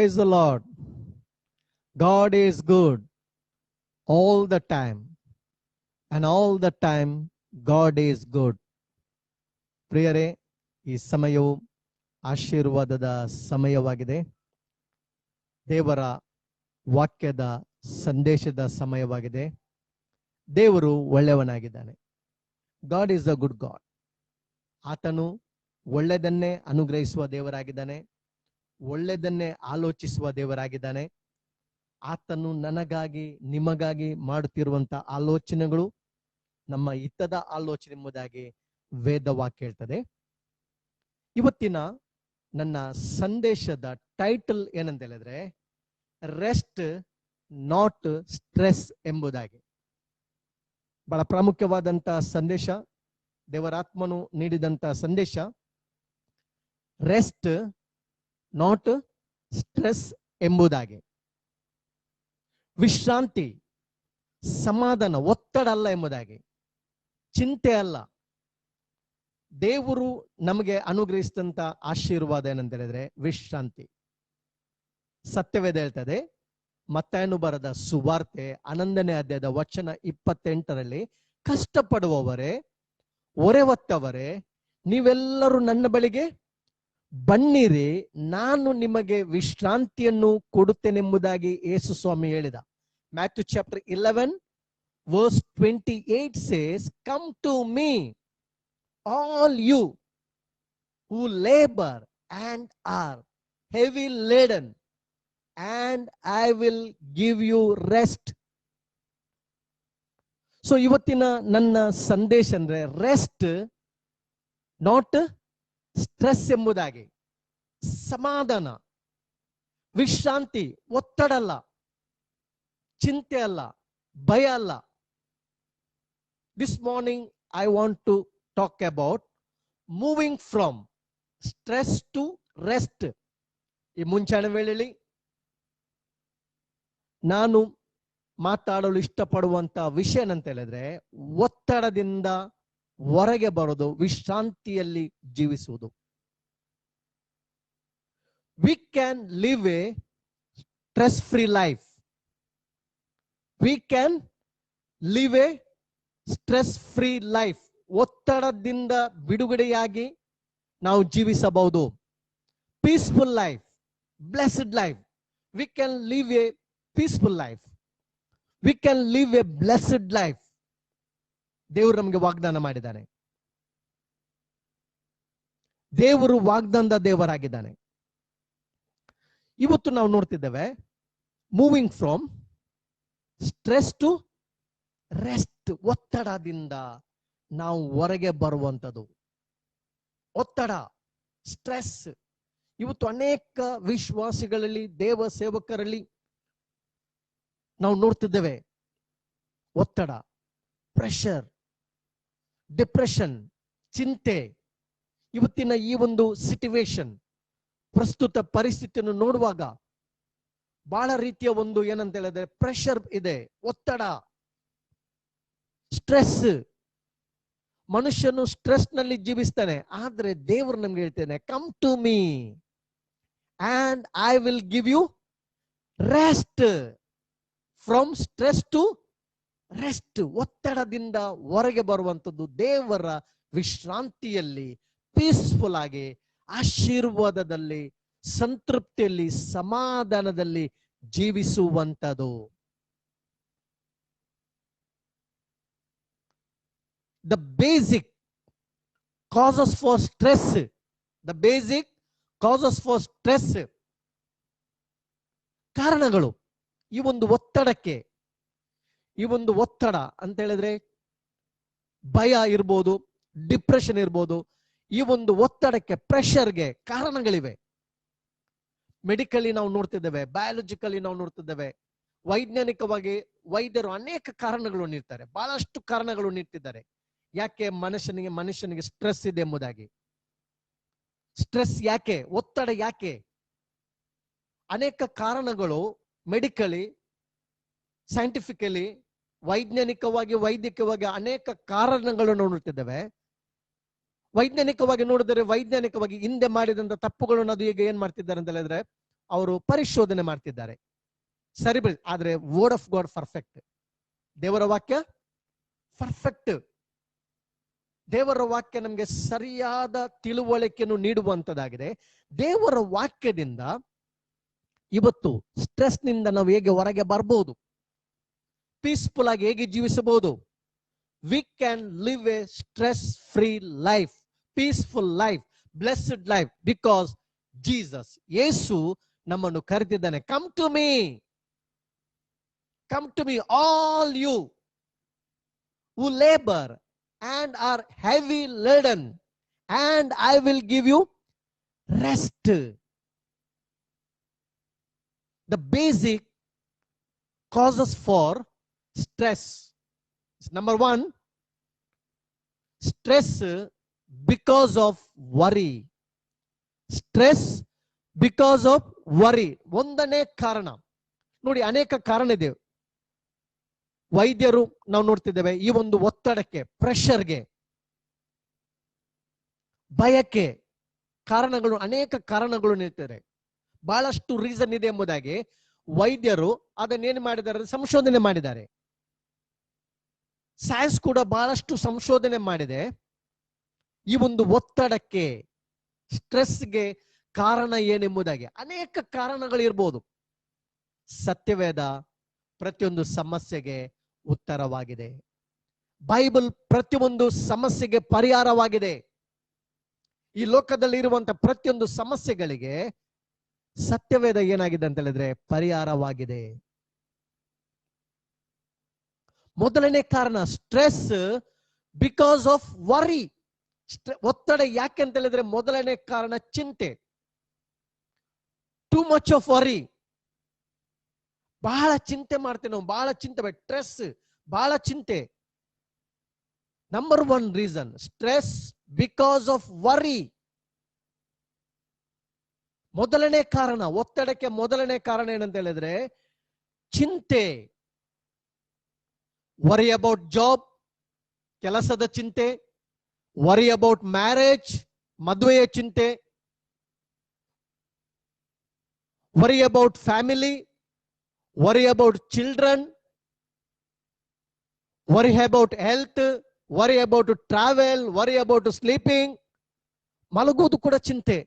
Praise the Lord. God is good all the time. And all the time God is good. ಪ್ರಿಯರೇ, ಈ ಸಮಯವು ಆಶೀರ್ವಾದದ ಸಮಯವಾಗಿದೆ. ದೇವರ ವಾಕ್ಯದ ಸಂದೇಶದ ಸಮಯವಾಗಿದೆ. ದೇವರು ಒಳ್ಳೆಯವನಾಗಿದ್ದಾನೆ. God is a good God. ಆತನು ಒಳ್ಳೆಯದನ್ನೇ ಅನುಗ್ರಹಿಸುವ ದೇವರಾಗಿದ್ದಾನೆ. ಒಳ್ಳೆಯದನ್ನೇ ಆಲೋಚಿಸುವ ದೇವರಾಗಿದ್ದಾನೆ. ಆತನು ನನಗಾಗಿ ನಿಮಗಾಗಿ ಮಾಡುತ್ತಿರುವಂತ ಆಲೋಚನೆಗಳು ನಮ್ಮ ಹಿತದ ಆಲೋಚನೆ ಎಂಬುದಾಗಿ ವೇದವಾಕ್ಯ ಹೇಳ್ತದೆ. ಇವತ್ತಿನ ನನ್ನ ಸಂದೇಶದ ಟೈಟಲ್ ಏನಂತ ಹೇಳಿದ್ರೆ, ರೆಸ್ಟ್ ನಾಟ್ ಸ್ಟ್ರೆಸ್ ಎಂಬುದಾಗಿ. ಬಹಳ ಪ್ರಾಮುಖ್ಯವಾದಂತ ಸಂದೇಶ, ದೇವರಾತ್ಮನು ನೀಡಿದಂತ ಸಂದೇಶ. ರೆಸ್ಟ್ ನಾಟ್ ಸ್ಟ್ರೆಸ್ ಎಂಬುದಾಗಿ. ವಿಶ್ರಾಂತಿ, ಸಮಾಧಾನ, ಒತ್ತಡ ಅಲ್ಲ ಎಂಬುದಾಗಿ, ಚಿಂತೆ ಅಲ್ಲ. ದೇವರು ನಮಗೆ ಅನುಗ್ರಹಿಸಿದಂತ ಆಶೀರ್ವಾದ ಏನಂತ ಹೇಳಿದ್ರೆ ವಿಶ್ರಾಂತಿ. ಸತ್ಯವೇದ ಹೇಳ್ತದೆ, ಮತ್ತಾಯನು ಬರೆದ ಸುವಾರ್ತೆ 11ನೇ ಅಧ್ಯಾಯದ ವಚನ 28ರಲ್ಲಿ, ಕಷ್ಟಪಡುವವರೇ ಹೊರೆ ಹೊತ್ತವರೇ ನೀವೆಲ್ಲರೂ ನನ್ನ ಬಳಿಗೆ ಬನ್ನಿರಿ, ನಾನು ನಿಮಗೆ ವಿಶ್ರಾಂತಿಯನ್ನು ಕೊಡುತ್ತೇನೆಂಬುದಾಗಿ ಯೇಸು ಸ್ವಾಮಿ ಹೇಳಿದ. Matthew chapter 11 verse 28 says, come to me all you who labor and are heavy laden, and I will give you rest. So ಇವತ್ತಿನ ನನ್ನ ಸಂದೇಶ ಅಂದ್ರೆ ರೆಸ್ಟ್ ನಾಟ್ ಸ್ಟ್ರೆಸ್ ಎಂಬುದಾಗಿ. ಸಮಾಧಾನ, ವಿಶ್ರಾಂತಿ, ಒತ್ತಡ ಅಲ್ಲ, ಚಿಂತೆ ಅಲ್ಲ, ಭಯ ಅಲ್ಲ. This morning I want to talk about moving from stress to rest. ಈ ಮುಂಚಾಣ ವೇಳೆಯಲ್ಲಿ ನಾನು ಮಾತಾಡಲು ಇಷ್ಟಪಡುವಂತ ವಿಷಯ ಏನಂತ ಹೇಳಿದ್ರೆ, ಒತ್ತಡದಿಂದ ಹೊರಗೆ ಬರೋದು, ವಿಶ್ರಾಂತಿಯಲ್ಲಿ ಜೀವಿಸುವುದು. We can live a stress free life. We can live a stress free life. ಒತ್ತಡದಿಂದ ಬಿಡುಗಡೆಯಾಗಿ ನಾವು ಜೀವಿಸಬಹುದು. Peaceful life, blessed life. We can live a peaceful life. We can live a blessed life. ದೇವರು ನಮಗೆ ವಾಗ್ದಾನ ಮಾಡಿದ್ದಾನೆ. ದೇವರು ವಾಗ್ದಾನದ ದೇವರಾಗಿದ್ದಾನೆ. ಇವತ್ತು ನಾವು ನೋಡ್ತಿದ್ದೇವೆ, moving from stress to rest. ಒತ್ತಡದಿಂದ ನಾವು ಹೊರಗೆ ಬರುವಂಥದ್ದು. ಒತ್ತಡ, ಸ್ಟ್ರೆಸ್ ಇವತ್ತು ಅನೇಕ ವಿಶ್ವಾಸಿಗಳಲ್ಲಿ, ದೇವ ಸೇವಕರಲ್ಲಿ ನಾವು ನೋಡ್ತಿದ್ದೇವೆ. ಒತ್ತಡ, ಪ್ರೆಷರ್, ಡಿಪ್ರೆಷನ್, ಚಿಂತೆ. ಇವತ್ತಿನ ಈ ಒಂದು ಸಿಚುವೇಶನ್, ಪ್ರಸ್ತುತ ಪರಿಸ್ಥಿತಿಯನ್ನು ನೋಡುವಾಗ ಬಹಳ ರೀತಿಯ ಒಂದು ಏನಂತ ಹೇಳಿದ್ರೆ ಪ್ರೆಷರ್ ಇದೆ, ಒತ್ತಡ, ಸ್ಟ್ರೆಸ್. ಮನುಷ್ಯನು ಸ್ಟ್ರೆಸ್ ನಲ್ಲಿ ಜೀವಿಸ್ತಾನೆ. ಆದ್ರೆ ದೇವರು ನಮ್ಗೆ ಹೇಳ್ತೇನೆ, come to me and I will give you rest. From stress to rest. ಒತ್ತಡದಿಂದ ಹೊರಗೆ ಬರುವಂಥದ್ದು, ದೇವರ ವಿಶ್ರಾಂತಿಯಲ್ಲಿ, ಪೀಸ್ಫುಲ್ ಆಗಿ, ಆಶೀರ್ವಾದದಲ್ಲಿ, ಸಂತೃಪ್ತಿಯಲ್ಲಿ, ಸಮಾಧಾನದಲ್ಲಿ ಜೀವಿಸುವಂಥದ್ದು. The basic causes for stress, the basic causes for stress, ಕಾರಣಗಳು ಈ ಒಂದು ಒತ್ತಡಕ್ಕೆ. ಈ ಒಂದು ಒತ್ತಡ ಅಂತ ಹೇಳಿದ್ರೆ ಭಯ ಇರ್ಬೋದು, ಡಿಪ್ರೆಷನ್ ಇರ್ಬೋದು. ಈ ಒಂದು ಒತ್ತಡಕ್ಕೆ, ಪ್ರೆಷರ್ಗೆ ಕಾರಣಗಳಿವೆ. ಮೆಡಿಕಲಿ ನಾವು ನೋಡ್ತಿದ್ದೇವೆ, ಬಯಾಲಜಿಕಲಿ ನಾವು ನೋಡ್ತಿದ್ದೇವೆ, ವೈಜ್ಞಾನಿಕವಾಗಿ ವೈದ್ಯರು ಅನೇಕ ಕಾರಣಗಳು ನೀಡ್ತಾರೆ, ಬಹಳಷ್ಟು ಕಾರಣಗಳು ನೀಡ್ತಿದ್ದಾರೆ. ಯಾಕೆ ಮನುಷ್ಯನಿಗೆ ಸ್ಟ್ರೆಸ್ ಇದೆ ಎಂಬುದಾಗಿ. ಸ್ಟ್ರೆಸ್ ಯಾಕೆ, ಒತ್ತಡ ಯಾಕೆ? ಅನೇಕ ಕಾರಣಗಳು ಮೆಡಿಕಲಿ, ಸೈಂಟಿಫಿಕಲಿ, ವೈಜ್ಞಾನಿಕವಾಗಿ, ವೈದ್ಯಕವಾಗಿ ಅನೇಕ ಕಾರಣಗಳನ್ನು ನೋಡುತ್ತಿದ್ದೇವೆ. ವೈಜ್ಞಾನಿಕವಾಗಿ ನೋಡಿದರೆ, ವೈಜ್ಞಾನಿಕವಾಗಿ ಹಿಂದೆ ಮಾಡಿದಂತ ತಪ್ಪುಗಳನ್ನು ಅದು ಈಗ ಏನ್ ಮಾಡ್ತಿದ್ದಾರೆ ಅಂತ ಹೇಳಿದ್ರೆ ಅವರು ಪರಿಶೋಧನೆ ಮಾಡ್ತಿದ್ದಾರೆ. ಸರಿ ಬಿಡಿ, ಆದ್ರೆ ವರ್ಡ್ ಆಫ್ ಗಾಡ್ ಪರ್ಫೆಕ್ಟ್. ದೇವರ ವಾಕ್ಯ ಪರ್ಫೆಕ್ಟ್. ದೇವರ ವಾಕ್ಯ ನಮಗೆ ಸರಿಯಾದ ತಿಳುವಳಿಕೆಯನ್ನು ನೀಡುವಂತದ್ದಾಗಿದೆ. ದೇವರ ವಾಕ್ಯದಿಂದ ಇವತ್ತು ಸ್ಟ್ರೆಸ್ ನಿಂದ ನಾವು ಹೇಗೆ ಹೊರಗೆ ಬರಬಹುದು, ಪೀಸ್ಫುಲ್ ಆಗಿ ಹೇಗೆ ಜೀವಿಸಬಹುದು. We can live a stress free life, peaceful life, blessed life, because Jesus, Yesu ನಮ್ಮನ್ನು ಕರೆದಿದ್ದಾನೆ. Come to me, come to me all you who labor and are heavy laden, and I will give you rest. The basic causes for stress is number one, stress because of worry. Stress because of worry. ಒಂದನೇ ಕಾರಣ ನೋಡಿ, ಅನೇಕ ಕಾರಣ ಇದೆ. ವೈದ್ಯರು ನಾವು ನೋಡ್ತಿದ್ದೇವೆ ಈ ಒಂದು ಒತ್ತಡಕ್ಕೆ, ಪ್ರೆಷರ್ಗೆ, ಭಯಕ್ಕೆ ಕಾರಣಗಳು, ಅನೇಕ ಕಾರಣಗಳು ನೀಡ್ತಾರೆ. ಬಹಳಷ್ಟು ರೀಸನ್ ಇದೆ ಎಂಬುದಾಗಿ ವೈದ್ಯರು ಅದನ್ನೇನು ಮಾಡಿದ್ದಾರೆ, ಸಂಶೋಧನೆ ಮಾಡಿದ್ದಾರೆ. ಸೈನ್ಸ್ ಕೂಡ ಬಹಳಷ್ಟು ಸಂಶೋಧನೆ ಮಾಡಿದೆ. ಈ ಒಂದು ಒತ್ತಡಕ್ಕೆ, ಸ್ಟ್ರೆಸ್ಗೆ ಕಾರಣ ಏನೆಂಬುದಾಗಿ ಅನೇಕ ಕಾರಣಗಳು ಇರ್ಬೋದು. ಸತ್ಯವೇದ ಪ್ರತಿಯೊಂದು ಸಮಸ್ಯೆಗೆ ಉತ್ತರವಾಗಿದೆ. ಬೈಬಲ್ ಪ್ರತಿಯೊಂದು ಸಮಸ್ಯೆಗೆ ಪರಿಹಾರವಾಗಿದೆ. ಈ ಲೋಕದಲ್ಲಿ ಇರುವಂತಹ ಪ್ರತಿಯೊಂದು ಸಮಸ್ಯೆಗಳಿಗೆ ಸತ್ಯವೇದ ಏನಾಗಿದೆ ಅಂತ ಹೇಳಿದ್ರೆ ಪರಿಹಾರವಾಗಿದೆ. ಮೊದಲನೇ ಕಾರಣ ಸ್ಟ್ರೆಸ್ ಬಿಕಾಸ್ ಆಫ್ ವರಿ. ಒತ್ತಡ ಯಾಕೆ ಅಂತ ಹೇಳಿದ್ರೆ ಮೊದಲನೇ ಕಾರಣ ಚಿಂತೆ. Too much of worry. ಬಹಳ ಚಿಂತೆ ಮಾಡ್ತೇವೆ ನಾವು, ಬಹಳ ಚಿಂತೆ, ಸ್ಟ್ರೆಸ್, ಬಹಳ ಚಿಂತೆ. Number one reason stress because of worry. ಮೊದಲನೇ ಕಾರಣ, ಒತ್ತಡಕ್ಕೆ ಮೊದಲನೇ ಕಾರಣ ಏನಂತ ಹೇಳಿದ್ರೆ ಚಿಂತೆ. ವರಿ ಅಬೌಟ್ ಜಾಬ್, ಕೆಲಸದ ಚಿಂತೆ. ವರಿ ಅಬೌಟ್ ಮ್ಯಾರೇಜ್, ಮದುವೆಯ ಚಿಂತೆ. Worry about family, worry about children, worry about health, worry about travel, worry about sleeping. ಮಲಗುವುದು ಕೂಡ ಚಿಂತೆ,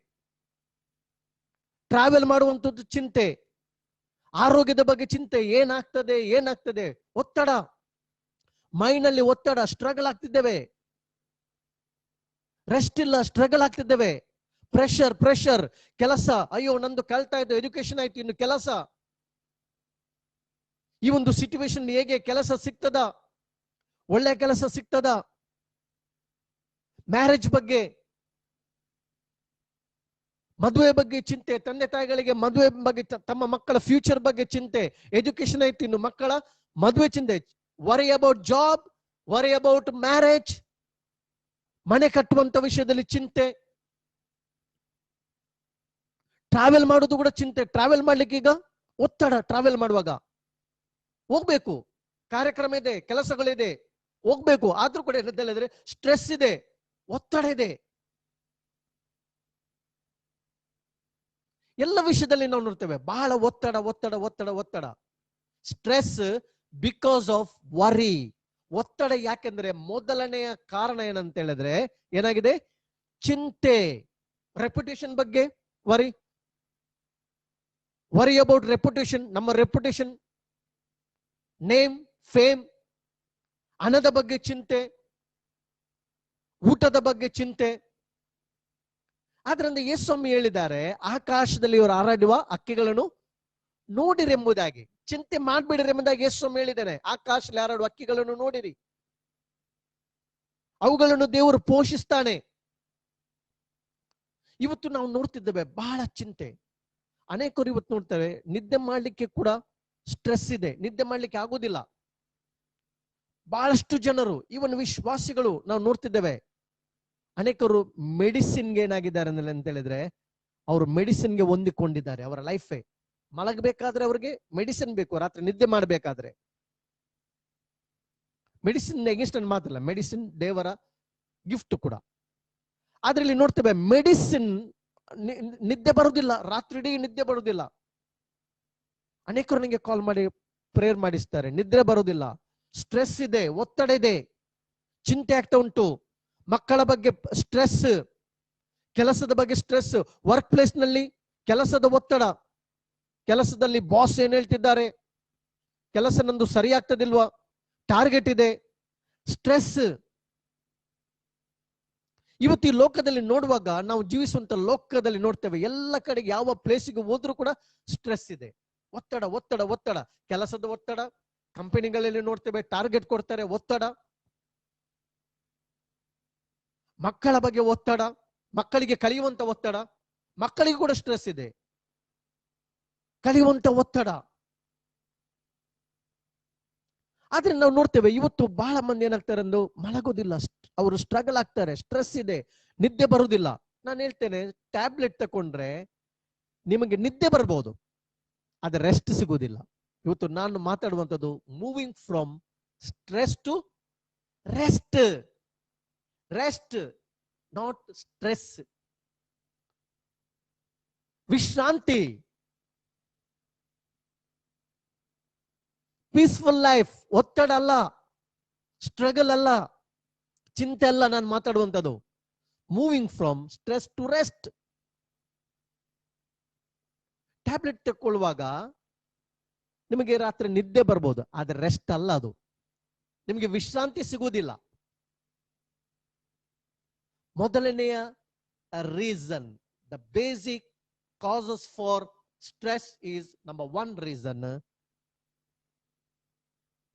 ಟ್ರಾವೆಲ್ ಮಾಡುವಂಥದ್ದು ಚಿಂತೆ, ಆರೋಗ್ಯದ ಬಗ್ಗೆ ಚಿಂತೆ, ಏನಾಗ್ತದೆ, ಒತ್ತಡ, ಮೈಂಡ್ನಲ್ಲಿ ಒತ್ತಡ, ಸ್ಟ್ರಗಲ್ ಆಗ್ತಿದ್ದೇವೆ, ರೆಸ್ಟ್ ಇಲ್ಲ, ಸ್ಟ್ರಗಲ್ ಆಗ್ತಿದ್ದೇವೆ. ಪ್ರೆಷರ್, ಕೆಲಸ, ಅಯ್ಯೋ ನಂದು ಕಲ್ತಾ ಇದ್ದು, ಎಜುಕೇಶನ್ ಆಯ್ತು, ಇನ್ನು ಕೆಲಸ. ಈ ಒಂದು ಸಿಚುವೇಶನ್ ಹೇಗೆ ಕೆಲಸ ಸಿಗ್ತದ, ಒಳ್ಳೆ ಕೆಲಸ ಸಿಗ್ತದ. ಮ್ಯಾರೇಜ್ ಬಗ್ಗೆ, ಮದುವೆ ಬಗ್ಗೆ ಚಿಂತೆ, ತಂದೆ ತಾಯಿಗಳಿಗೆ ಮದುವೆ ಬಗ್ಗೆ, ತಮ್ಮ ಮಕ್ಕಳ ಫ್ಯೂಚರ್ ಬಗ್ಗೆ ಚಿಂತೆ, ಎಜುಕೇಶನ್ ಆಯ್ತು, ಇನ್ನು ಮಕ್ಕಳ ಮದುವೆ ಚಿಂತೆ. Worry about job, worry about marriage, ಮನೆ ಕಟ್ಟುವಂತ ವಿಷಯದಲ್ಲಿ ಚಿಂತೆ. ಟ್ರಾವೆಲ್ ಮಾಡೋದು ಕೂಡ ಚಿಂತೆ. ಟ್ರಾವೆಲ್ ಮಾಡ್ಲಿಕ್ಕೆ ಈಗ ಒತ್ತಡ. ಟ್ರಾವೆಲ್ ಮಾಡುವಾಗ ಹೋಗ್ಬೇಕು, ಕಾರ್ಯಕ್ರಮ ಇದೆ, ಕೆಲಸಗಳಿದೆ, ಹೋಗ್ಬೇಕು, ಆದ್ರೂ ಕೂಡ ಹೇಳಿದ್ರೆ ಸ್ಟ್ರೆಸ್ ಇದೆ, ಒತ್ತಡ ಇದೆ. ಎಲ್ಲ ವಿಷಯದಲ್ಲಿ ನಾವು ನೋಡ್ತೇವೆ ಬಹಳ ಒತ್ತಡ. Stress because of worry. ಒತ್ತಡ ಯಾಕೆಂದ್ರೆ ಮೊದಲನೆಯ ಕಾರಣ ಏನಂತ ಹೇಳಿದ್ರೆ ಏನಾಗಿದೆ, ಚಿಂತೆ. ರೆಪ್ಯುಟೇಷನ್ ಬಗ್ಗೆ ವರಿ ಅಬೌಟ್ ರೆಪ್ಯುಟೇಷನ್, ನಮ್ಮ ರೆಪ್ಯುಟೇಷನ್, ನೇಮ್, ಫೇಮ್, ಹಣದ ಬಗ್ಗೆ ಚಿಂತೆ, ಊಟದ ಬಗ್ಗೆ ಚಿಂತೆ. ಆದ್ರಿಂದ ಯೇಸ್ವಾಮಿ ಹೇಳಿದ್ದಾರೆ, ಆಕಾಶದಲ್ಲಿ ಇವರು ಹಾರಾಡುವ ಹಕ್ಕಿಗಳನ್ನು ನೋಡಿರೆಂಬುದಾಗಿ, ಚಿಂತೆ ಮಾಡ್ಬಿಡಿರೆಂಬುದಾಗಿ ಯೇಸ್ವಾಮಿ ಹೇಳಿದ್ದಾನೆ. ಆಕಾಶದಲ್ಲಿ ಹಾರಾಡುವ ಹಕ್ಕಿಗಳನ್ನು ನೋಡಿರಿ, ಅವುಗಳನ್ನು ದೇವರು ಪೋಷಿಸ್ತಾನೆ. ಇವತ್ತು ನಾವು ನೋಡ್ತಿದ್ದೇವೆ ಬಹಳ ಚಿಂತೆ. ಅನೇಕರು ಇವತ್ತು ನೋಡ್ತೇವೆ ನಿದ್ದೆ ಮಾಡ್ಲಿಕ್ಕೆ ಕೂಡ ಸ್ಟ್ರೆಸ್ ಇದೆ, ನಿದ್ದೆ ಮಾಡ್ಲಿಕ್ಕೆ ಆಗುದಿಲ್ಲ. ಬಹಳಷ್ಟು ಜನರು, ಇವನ್ ವಿಶ್ವಾಸಿಗಳು ನಾವು ನೋಡ್ತಿದ್ದೇವೆ, ಅನೇಕರು ಮೆಡಿಸಿನ್ಗೆ ಏನಾಗಿದ್ದಾರೆ ಅಂತ ಹೇಳಿದ್ರೆ ಅವರು ಮೆಡಿಸಿನ್ಗೆ ಹೊಂದಿಕೊಂಡಿದ್ದಾರೆ. ಅವರ ಲೈಫೇ ಮಲಗಬೇಕಾದ್ರೆ ಅವ್ರಿಗೆ ಮೆಡಿಸಿನ್ ಬೇಕು, ರಾತ್ರಿ ನಿದ್ದೆ ಮಾಡಬೇಕಾದ್ರೆ. ಮೆಡಿಸಿನ್ ಎಗೇನ್ಸ್ಟ್ ಮಾತ್ರಲ್ಲ, ಮೆಡಿಸಿನ್ ದೇವರ ಗಿಫ್ಟ್ ಕೂಡ. ಆದ್ರೆ ಇಲ್ಲಿ ನೋಡ್ತೇವೆ ಮೆಡಿಸಿನ್ ನಿದ್ದೆ ಬರುವುದಿಲ್ಲ, ರಾತ್ರಿ ಇಡೀ ನಿದ್ದೆ ಬರುವುದಿಲ್ಲ. ಅನೇಕರು ನನಗೆ ಕಾಲ್ ಮಾಡಿ ಪ್ರೇಯರ್ ಮಾಡಿಸ್ತಾರೆ, ನಿದ್ರೆ ಬರುವುದಿಲ್ಲ, ಸ್ಟ್ರೆಸ್ ಇದೆ, ಒತ್ತಡ ಇದೆ, ಚಿಂತೆ ಆಗ್ತಾ ಉಂಟು, ಮಕ್ಕಳ ಬಗ್ಗೆ ಸ್ಟ್ರೆಸ್, ಕೆಲಸದ ಬಗ್ಗೆ ಸ್ಟ್ರೆಸ್, ವರ್ಕ್ ಪ್ಲೇಸ್ ನಲ್ಲಿ ಕೆಲಸದ ಒತ್ತಡ, ಕೆಲಸದಲ್ಲಿ ಬಾಸ್ ಏನ್ ಹೇಳ್ತಿದ್ದಾರೆ, ಕೆಲಸ ನಂದು ಸರಿ ಆಗ್ತದಿಲ್ವಾ, ಟಾರ್ಗೆಟ್ ಇದೆ, ಸ್ಟ್ರೆಸ್. ಇವತ್ತು ಈ ಲೋಕದಲ್ಲಿ ನೋಡುವಾಗ, ನಾವು ಜೀವಿಸುವಂತ ಲೋಕದಲ್ಲಿ ನೋಡ್ತೇವೆ, ಎಲ್ಲ ಕಡೆಗೆ ಯಾವ ಪ್ಲೇಸಿಗೆ ಹೋದ್ರೂ ಕೂಡ ಸ್ಟ್ರೆಸ್ ಇದೆ, ಒತ್ತಡ ಒತ್ತಡ ಒತ್ತಡ, ಕೆಲಸದ ಒತ್ತಡ, ಕಂಪನಿಗಳಲ್ಲಿ ನೋಡ್ತೇವೆ ಟಾರ್ಗೆಟ್ ಕೊಡ್ತಾರೆ, ಒತ್ತಡ, ಮಕ್ಕಳ ಬಗ್ಗೆ ಒತ್ತಡ, ಮಕ್ಕಳಿಗೆ ಕಲಿಯುವಂತ ಒತ್ತಡ, ಮಕ್ಕಳಿಗೆ ಕೂಡ ಸ್ಟ್ರೆಸ್ ಇದೆ, ಕಲಿಯುವಂತ ಒತ್ತಡ. ಆದ್ರೆ ನಾವು ನೋಡ್ತೇವೆ ಇವತ್ತು ಬಹಳ ಮಂದಿ ಏನಾಗ್ತಾರೆ ಅಂದು ಮಲಗೋದಿಲ್ಲ, ಅವರು ಸ್ಟ್ರಗಲ್ ಆಗ್ತಾರೆ, ಸ್ಟ್ರೆಸ್ ಇದೆ, ನಿದ್ದೆ ಬರುವುದಿಲ್ಲ. ನಾನು ಹೇಳ್ತೇನೆ, ಟ್ಯಾಬ್ಲೆಟ್ ತಕೊಂಡ್ರೆ ನಿಮಗೆ ನಿದ್ದೆ ಬರ್ಬೋದು, ಆದ್ರೆ ರೆಸ್ಟ್ ಸಿಗುವುದಿಲ್ಲ. ಇವತ್ತು ನಾನು ಮಾತಾಡುವಂಥದ್ದು moving from stress to rest. Rest, not stress. ವಿಶ್ರಾಂತಿ, ಪೀಸ್ಫುಲ್ ಲೈಫ್. ಒತ್ತಡ ಅಲ್ಲ, ಸ್ಟ್ರಗಲ್ ಅಲ್ಲ, ಚಿಂತೆ ಅಲ್ಲ ನಾನು ಮಾತಾಡುವಂಥದ್ದು. Moving from stress to rest. Tablet ತಗೊಳ್ಳುವಾಗ ನಿಮಗೆ ರಾತ್ರಿ ನಿದ್ದೆ ಬರ್ಬೋದು, ಆದ್ರೆ ರೆಸ್ಟ್ ಅಲ್ಲ ಅದು, ನಿಮಗೆ ವಿಶ್ರಾಂತಿ ಸಿಗುವುದಿಲ್ಲ. ಮೊದಲನೆಯ reason, the basic causes for stress is number 1 reason,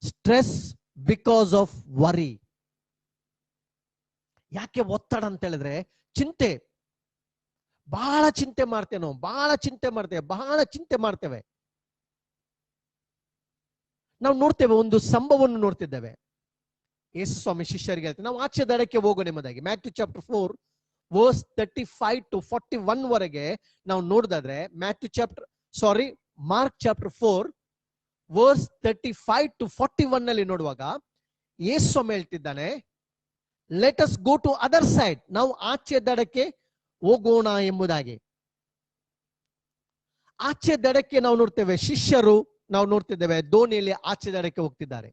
stress because of worry. ಯಾಕೆ ಒತ್ತಡ ಅಂತ ಹೇಳಿದ್ರೆ ಚಿಂತೆ, ಬಹಳ ಚಿಂತೆ ಮಾಡ್ತೇವೆ ನಾವು, ಬಹಳ ಚಿಂತೆ ಮಾಡ್ತೇವೆ, ಬಹಳ ಚಿಂತೆ ಮಾಡ್ತೇವೆ. ನಾವು ನೋಡ್ತೇವೆ, ಒಂದು ಸಂಭವವನ್ನು ನೋಡ್ತಿದ್ದೇವೆ. ಯೇಸು ಸ್ವಾಮಿ ಶಿಷ್ಯರಿಗೆ ಹೇಳ್ತಾರೆ, ನಾವು ಆಚೆ ದಡಕ್ಕೆ ಹೋಗೋಣ ಎಂಬುದಾಗಿ. ಮ್ಯಾಥ್ಯೂ ಚಾಪ್ಟರ್ 4 ವರ್ಸ್ 35 to 41 ವರೆಗೆ ನಾವು ನೋಡಿದಾದ್ರೆ, ಮಾರ್ಕ್ ಚಾಪ್ಟರ್ 4 ವರ್ಸ್ 35 to 41 ನಲ್ಲಿ ನೋಡುವಾಗ ಯೇಸು ಸ್ವಾಮಿ ಹೇಳ್ತಿದ್ದಾನೆ, let us go to other side, ನಾವು ಆಚೆ ದಡಕ್ಕೆ ಹೋಗೋಣ ಎಂಬುದಾಗಿ. ಆಚೆ ದಡಕ್ಕೆ ನಾವು ನೋಡ್ತೇವೆ, ಶಿಷ್ಯರು ನಾವು ನೋಡ್ತಿದ್ದೇವೆ ದೋಣಿಯಲ್ಲಿ ಆಚೆ ದಡಕ್ಕೆ ಹೋಗ್ತಿದ್ದಾರೆ.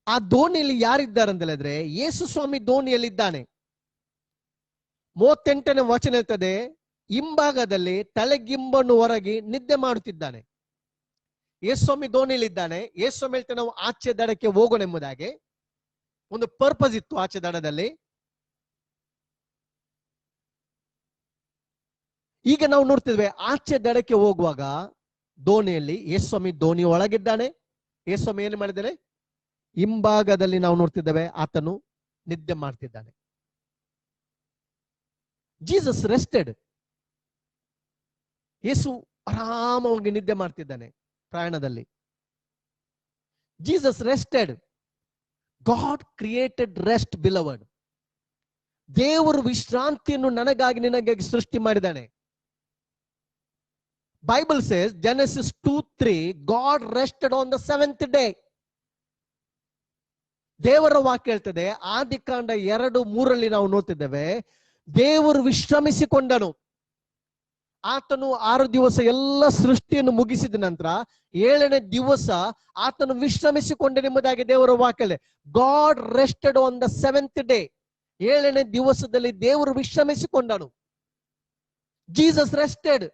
ಆ ದೋಣಿಯಲ್ಲಿ ಯಾರಿದ್ದಾರೆ ಅಂತ ಹೇಳಿದ್ರೆ, ಯೇಸು ಸ್ವಾಮಿ ದೋಣಿಯಲ್ಲಿದ್ದಾನೆ. 38ನೇ ವಚನ ಹೇಳ್ತದೆ, ಹಿಂಭಾಗದಲ್ಲಿ ತಲೆಗಿಂಬನ್ನು ಹೊರಗಿ ನಿದ್ದೆ ಮಾಡುತ್ತಿದ್ದಾನೆ. ಯೇಸು ಸ್ವಾಮಿ ದೋಣಿಯಲ್ಲಿದ್ದಾನೆ. ಯೇಸು ಸ್ವಾಮಿ ಹೇಳ್ತಾನೆ, ನಾವು ಆಚೆ ದಡಕ್ಕೆ ಹೋಗೋಣ ಎಂಬುದಾಗಿ. ಒಂದು ಪರ್ಪಸ್ ಇತ್ತು ಆಚೆ ದಡದಲ್ಲಿ. ಈಗ ನಾವು ನೋಡ್ತಿದ್ವಿ, ಆಚೆ ದಡಕ್ಕೆ ಹೋಗುವಾಗ ದೋಣಿಯಲ್ಲಿ ಯೇಸು ಸ್ವಾಮಿ ದೋಣಿ ಒಳಗಿದ್ದಾನೆ. ಯೇಸು ಸ್ವಾಮಿ ಏನು ಮಾಡಿದ್ದಾನೆ, ಹಿಂಭಾಗದಲ್ಲಿ ನಾವು ನೋಡ್ತಿದ್ದೇವೆ ಆತನು ನಿದ್ದೆ ಮಾಡ್ತಿದ್ದಾನೆ. Jesus rested. ಯೇಸು ಆರಾಮವಾಗಿ ನಿದ್ದೆ ಮಾಡ್ತಿದ್ದಾನೆ ಪ್ರಯಾಣದಲ್ಲಿ. Jesus rested. God created rest beloved. ದೇವರು ವಿಶ್ರಾಂತಿಯನ್ನು ನನಗಾಗಿ ನಿನಗಾಗಿ ಸೃಷ್ಟಿ ಮಾಡಿದ್ದಾನೆ. Bible says, Genesis 2:3, God rested on the 7th day. ದೇವರ ವಾಕ್ಯ ಹೇಳ್ತದೆ, ಆದಿಕಾಂಡ 2:3 ನಾವು ನೋಡ್ತಿದ್ದೇವೆ, ದೇವರು ವಿಶ್ರಮಿಸಿಕೊಂಡನು. ಆತನು 6 ದಿವಸ ಎಲ್ಲ ಸೃಷ್ಟಿಯನ್ನು ಮುಗಿಸಿದ ನಂತರ 7ನೇ ದಿವಸ ಆತನು ವಿಶ್ರಮಿಸಿಕೊಂಡನೆಂಬುದಾಗಿ ದೇವರ ವಾಕ್ಯ. God rested on the 7th day. 7ನೇ ದಿವಸದಲ್ಲಿ ದೇವರು ವಿಶ್ರಮಿಸಿಕೊಂಡನು. Jesus rested.